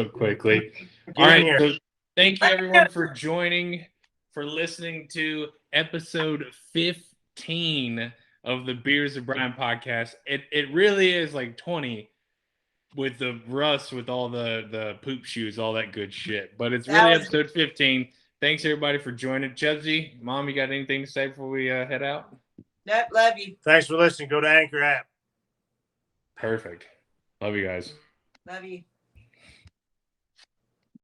quickly. All right. So thank you everyone for joining, for listening to episode 15 of the Beers of Bryan podcast. It really is like 20 with the Russ, with all the poop shoes, all that good shit. But it's really episode 15. Thanks everybody for joining. Chubbsy, Mom, you got anything to say before we head out? Nope, love you. Thanks for listening. Go to Anchor app. Perfect. Love you guys. Love you.